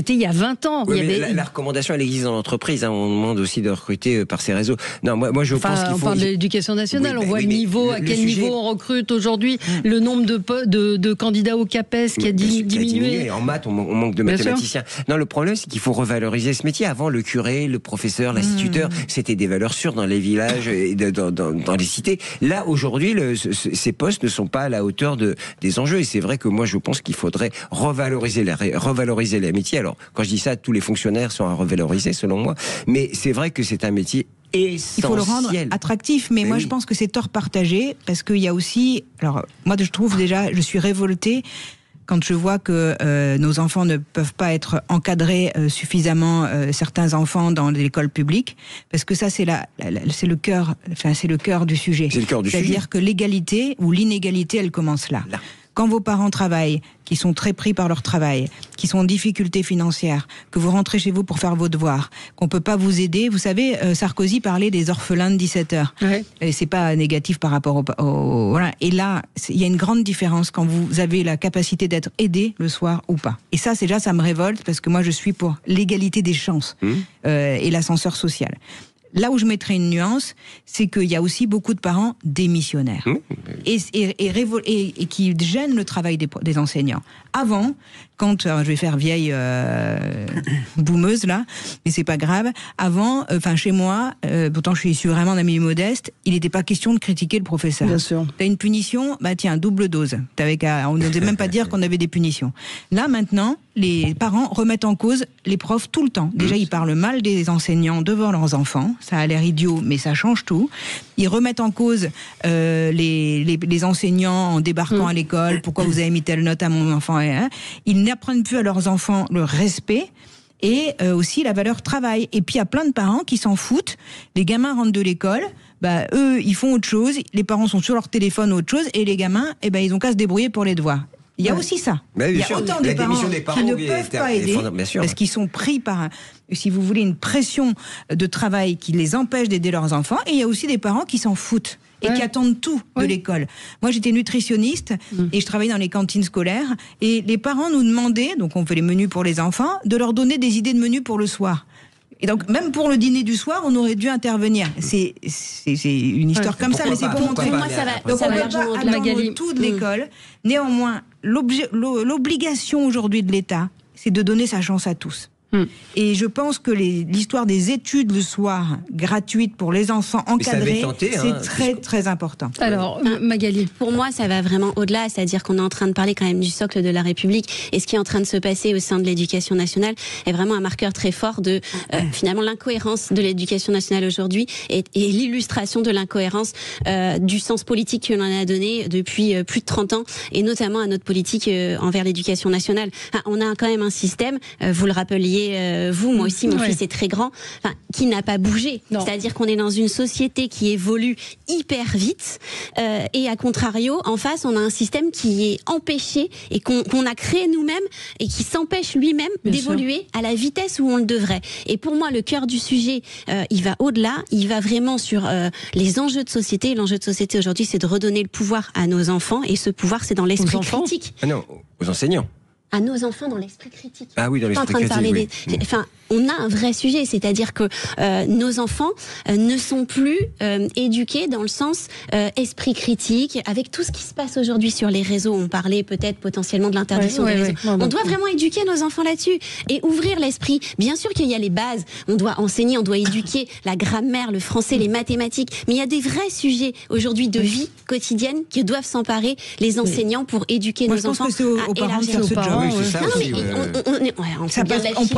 il y a 20 ans. La recommandation, elle existe dans l'entreprise. On demande aussi de recruter par ces réseaux. Non, moi je pense qu'il faut... On parle de l'éducation nationale. On voit le niveau, à quel niveau on recrute aujourd'hui, le nombre de candidats au CAPES qui a diminué. En maths, on manque de mathématiciens. Non, le problème, c'est qu'il faut revaloriser ce métier. Avant, le curé, le professeur, l'instituteur, c'était des valeurs sûres dans les villages et dans les cités. Là, aujourd'hui, ces postes ne sont pas à la hauteur des enjeux. Et c'est vrai que moi, je pense qu'il faudrait revaloriser les métiers. Alors, quand je dis ça, tous les fonctionnaires sont à revaloriser, selon moi. Mais c'est vrai que c'est un métier essentiel. Il faut le rendre attractif, mais moi je pense que c'est tort partagé, parce qu'il y a aussi... Alors, moi je trouve déjà, je suis révoltée quand je vois que nos enfants ne peuvent pas être encadrés suffisamment, certains enfants dans l'école publique, parce que ça c'est le cœur du sujet. C'est le cœur du sujet. C'est-à-dire que l'égalité ou l'inégalité, elle commence là. Quand vos parents travaillent, qui sont très pris par leur travail, qui sont en difficulté financière, que vous rentrez chez vous pour faire vos devoirs, qu'on peut pas vous aider. Vous savez, Sarkozy parlait des orphelins de 17 heures. Ouais. Et c'est pas négatif par rapport voilà. Et là, il y a une grande différence quand vous avez la capacité d'être aidé le soir ou pas. Et ça, déjà, ça me révolte parce que moi, je suis pour l'égalité des chances et l'ascenseur social. Là où je mettrais une nuance, c'est qu'il y a aussi beaucoup de parents démissionnaires et qui gênent le travail des enseignants. Avant, quand je vais faire vieille boumeuse là, mais c'est pas grave. Avant, chez moi, pourtant je suis issue vraiment d'un milieu modeste, il n'était pas question de critiquer le professeur. Bien sûr. T'as une punition, tiens, double dose. On n'osait même pas dire qu'on avait des punitions. Là maintenant, les parents remettent en cause les profs tout le temps. Déjà, ils parlent mal des enseignants devant leurs enfants. Ça a l'air idiot, mais ça change tout. Ils remettent en cause les enseignants en débarquant à l'école. Pourquoi vous avez mis telle note à mon enfant? Ils n'apprennent plus à leurs enfants le respect et aussi la valeur travail. Et puis il y a plein de parents qui s'en foutent. Les gamins rentrent de l'école, eux ils font autre chose. Les parents sont sur leur téléphone ou autre chose, et les gamins, ils ont qu'à se débrouiller pour les devoirs. Il y a aussi ça. Il y a autant de parents qui ne peuvent pas aider parce qu'ils sont pris par, si vous voulez, une pression de travail qui les empêche d'aider leurs enfants. Et il y a aussi des parents qui s'en foutent et qui attendent tout de l'école. Moi, j'étais nutritionniste et je travaillais dans les cantines scolaires. Et les parents nous demandaient, donc on fait les menus pour les enfants, de leur donner des idées de menus pour le soir. Et donc, même pour le dîner du soir, on aurait dû intervenir. C'est une histoire comme ça, mais c'est pour montrer. Moi, ça va. Donc, on ne peut pas attendre tout de l'école. Néanmoins, l'obligation aujourd'hui de l'État, c'est de donner sa chance à tous. Et je pense que l'histoire des études le soir, gratuites pour les enfants encadrés, c'est très très important. Alors, Magali, pour moi, ça va vraiment au-delà, c'est-à-dire qu'on est en train de parler quand même du socle de la République, et ce qui est en train de se passer au sein de l'éducation nationale est vraiment un marqueur très fort de finalement l'incohérence de l'éducation nationale aujourd'hui et l'illustration de l'incohérence du sens politique que l'on a donné depuis plus de 30 ans, et notamment à notre politique envers l'éducation nationale. On a quand même un système, vous le rappeliez vous, moi aussi, mon fils est très grand, qui n'a pas bougé. C'est-à-dire qu'on est dans une société qui évolue hyper vite, et à contrario, en face, on a un système qui est empêché et qu'on a créé nous-mêmes et qui s'empêche lui-même d'évoluer à la vitesse où on le devrait. Et pour moi, le cœur du sujet, il va au-delà, il va vraiment sur les enjeux de société. L'enjeu de société aujourd'hui, c'est de redonner le pouvoir à nos enfants, et ce pouvoir, c'est dans l'esprit critique. Ah non, aux enseignants. À nos enfants dans l'esprit critique. Ah oui, dans l'esprit critique. On a un vrai sujet, c'est-à-dire que nos enfants ne sont plus éduqués dans le sens esprit critique, avec tout ce qui se passe aujourd'hui sur les réseaux. On parlait peut-être potentiellement de l'interdiction des réseaux. On doit vraiment éduquer nos enfants là-dessus et ouvrir l'esprit. Bien sûr qu'il y a les bases, on doit enseigner, on doit éduquer la grammaire, le français, les mathématiques, mais il y a des vrais sujets aujourd'hui de vie quotidienne qui doivent s'emparer les enseignants pour éduquer nos enfants. Je pense que c'est aux parents de faire ce job.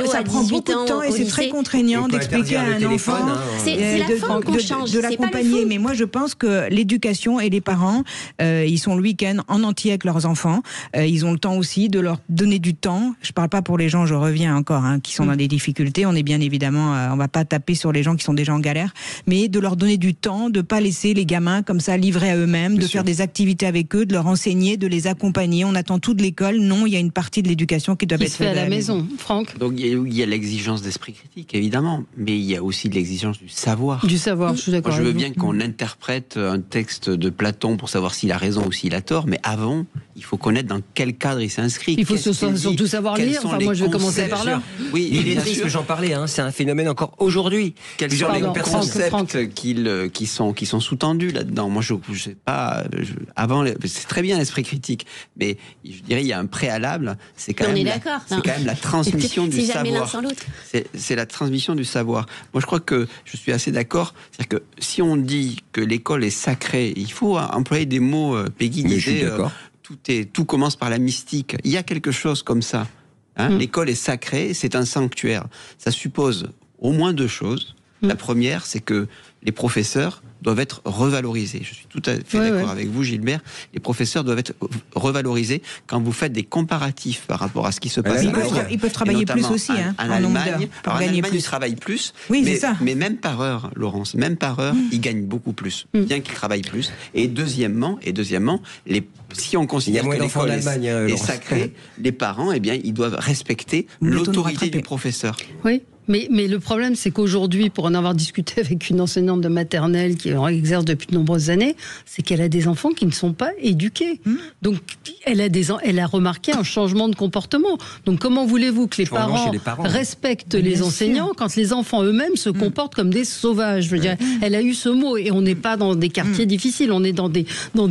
Ça prend beaucoup de temps et c'est très contraignant d'expliquer à un enfant, de l'accompagner. Mais moi, je pense que l'éducation et les parents, ils sont le week-end en entier avec leurs enfants. Ils ont le temps aussi de leur donner du temps. Je parle pas pour les gens, je reviens encore, qui sont dans des difficultés. On est bien évidemment, on va pas taper sur les gens qui sont déjà en galère, mais de leur donner du temps, de pas laisser les gamins comme ça livrés à eux-mêmes, de faire des activités avec eux, de leur enseigner, de les accompagner. On attend tout de l'école. Non, il y a une partie de l'éducation qui doit être faite à la maison. Franck. Donc il y a l'exigence d'esprit critique, évidemment, mais il y a aussi de l'exigence du savoir. Du savoir, je suis d'accord. Moi, je veux bien qu'on interprète un texte de Platon pour savoir s'il a raison ou s'il a tort, mais avant, il faut connaître dans quel cadre il s'inscrit. Il faut surtout savoir lire. Enfin, moi, je vais commencer par là. Oui, il est triste que j'en parlais. C'est un phénomène encore aujourd'hui. Quels sont les concepts qui sont sous-tendus là-dedans? Moi, je sais pas. Avant, c'est très bien l'esprit critique, mais je dirais il y a un préalable. C'est quand même la transmission du savoir. C'est la transmission du savoir. Moi, je crois que je suis assez d'accord. C'est-à-dire que si on dit que l'école est sacrée, il faut employer des mots. Peggy disait, tout commence par la mystique. Il y a quelque chose comme ça. L'école est sacrée, c'est un sanctuaire. Ça suppose au moins deux choses. La première, c'est que les professeurs doivent être revalorisés. Je suis tout à fait d'accord avec vous, Gilbert. Les professeurs doivent être revalorisés quand vous faites des comparatifs par rapport à ce qui se passe. Ils peuvent travailler plus aussi, en Allemagne. En Allemagne, ils travaillent plus. Oui, c'est ça. Mais même par heure, Laurence, ils gagnent beaucoup plus, bien qu'ils travaillent plus. Et deuxièmement, si on considère que l'école est sacrée, les parents, ils doivent respecter l'autorité du professeur. Oui. Mais le problème, c'est qu'aujourd'hui, pour en avoir discuté avec une enseignante de maternelle qui exerce depuis de nombreuses années, c'est qu'elle a des enfants qui ne sont pas éduqués. Donc, elle a remarqué un changement de comportement. Donc, comment voulez-vous que les parents respectent les enseignants quand les enfants eux-mêmes se comportent comme des sauvages? Je veux dire, elle a eu ce mot, et on n'est pas dans des quartiers difficiles, on est dans des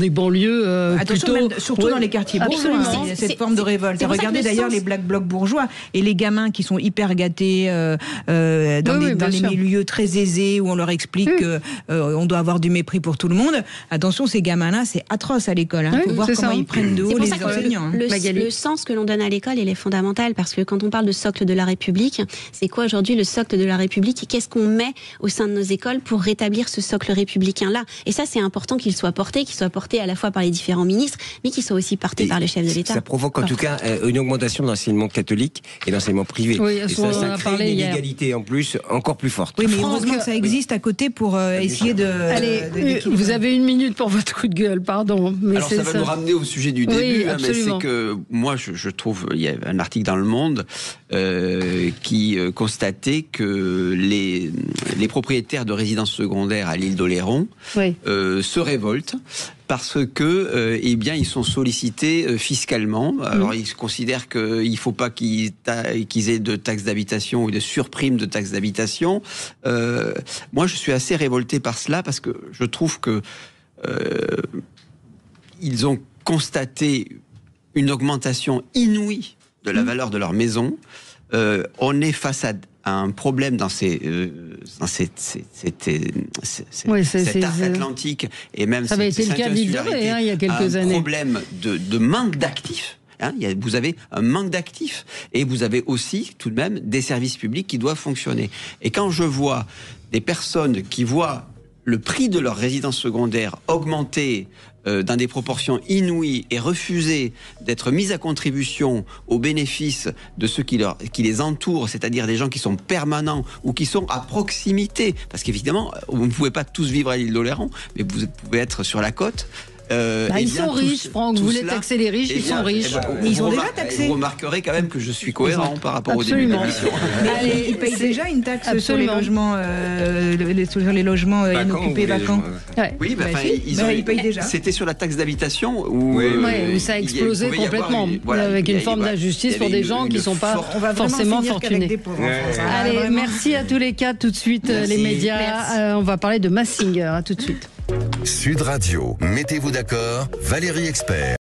banlieues Attention, surtout dans les quartiers bourgeois, il y a cette forme de révolte. Regardez d'ailleurs les black blocs bourgeois et les gamins qui sont hyper gâtés dans des milieux très aisés où on leur explique qu'on doit avoir du mépris pour tout le monde. Attention, ces gamins-là, c'est atroce à l'école. Il faut voir comment ils prennent de haut les enseignants. Le sens que l'on donne à l'école, il est fondamental, parce que quand on parle de socle de la République, c'est quoi aujourd'hui le socle de la République? Qu'est-ce qu'on met au sein de nos écoles pour rétablir ce socle républicain-là? Et ça, c'est important qu'il soit porté à la fois par les différents ministres, mais qu'il soit aussi porté par le chef de l'État. Ça provoque en tout cas une augmentation de l'enseignement catholique et d'enseignement privé. Oui, et ça crée une inégalité en plus encore plus forte. Oui, mais heureusement que ça existe à côté pour essayer de... Allez, vous avez 1 minute pour votre coup de gueule, pardon. Mais alors ça va nous ramener au sujet du début, mais c'est que moi je trouve, il y a un article dans Le Monde qui constatait que les propriétaires de résidences secondaires à l'île d'Oléron se révoltent parce que, ils sont sollicités fiscalement. Alors, ils considèrent qu'il ne faut pas qu'ils aient de taxes d'habitation ou de surprimes de taxes d'habitation. Moi, je suis assez révolté par cela parce que je trouve que ils ont constaté une augmentation inouïe de la valeur de leur maison. On est face à un problème dans cet arc atlantique et même ça avait été le cas de l'île de Ré, il y a quelques années. Un problème de manque d'actifs. Vous avez un manque d'actifs et vous avez aussi tout de même des services publics qui doivent fonctionner. Et quand je vois des personnes qui voient le prix de leur résidence secondaire augmenter dans des proportions inouïes et refuser d'être mis à contribution au bénéfice de ceux qui les entourent, c'est-à-dire des gens qui sont permanents ou qui sont à proximité, parce qu'évidemment, vous ne pouvez pas tous vivre à l'île d'Oléron, mais vous pouvez être sur la côte. Ils sont riches, Franck. Vous voulez taxer les riches, ils sont riches. Ils sont déjà taxés. Vous remarquerez quand même que je suis cohérent par rapport au début de l'émission. Mais ils payent déjà une taxe sur les logements, inoccupés, vacants. Oui, ils payent déjà. C'était sur la taxe d'habitation où ça a explosé complètement, avec une forme d'injustice pour des gens qui ne sont pas forcément fortunés. Allez, merci à tous les quatre. Tout de suite, les médias. On va parler de Mazinger. À tout de suite. Sud Radio, mettez-vous d'accord, Valérie Expert.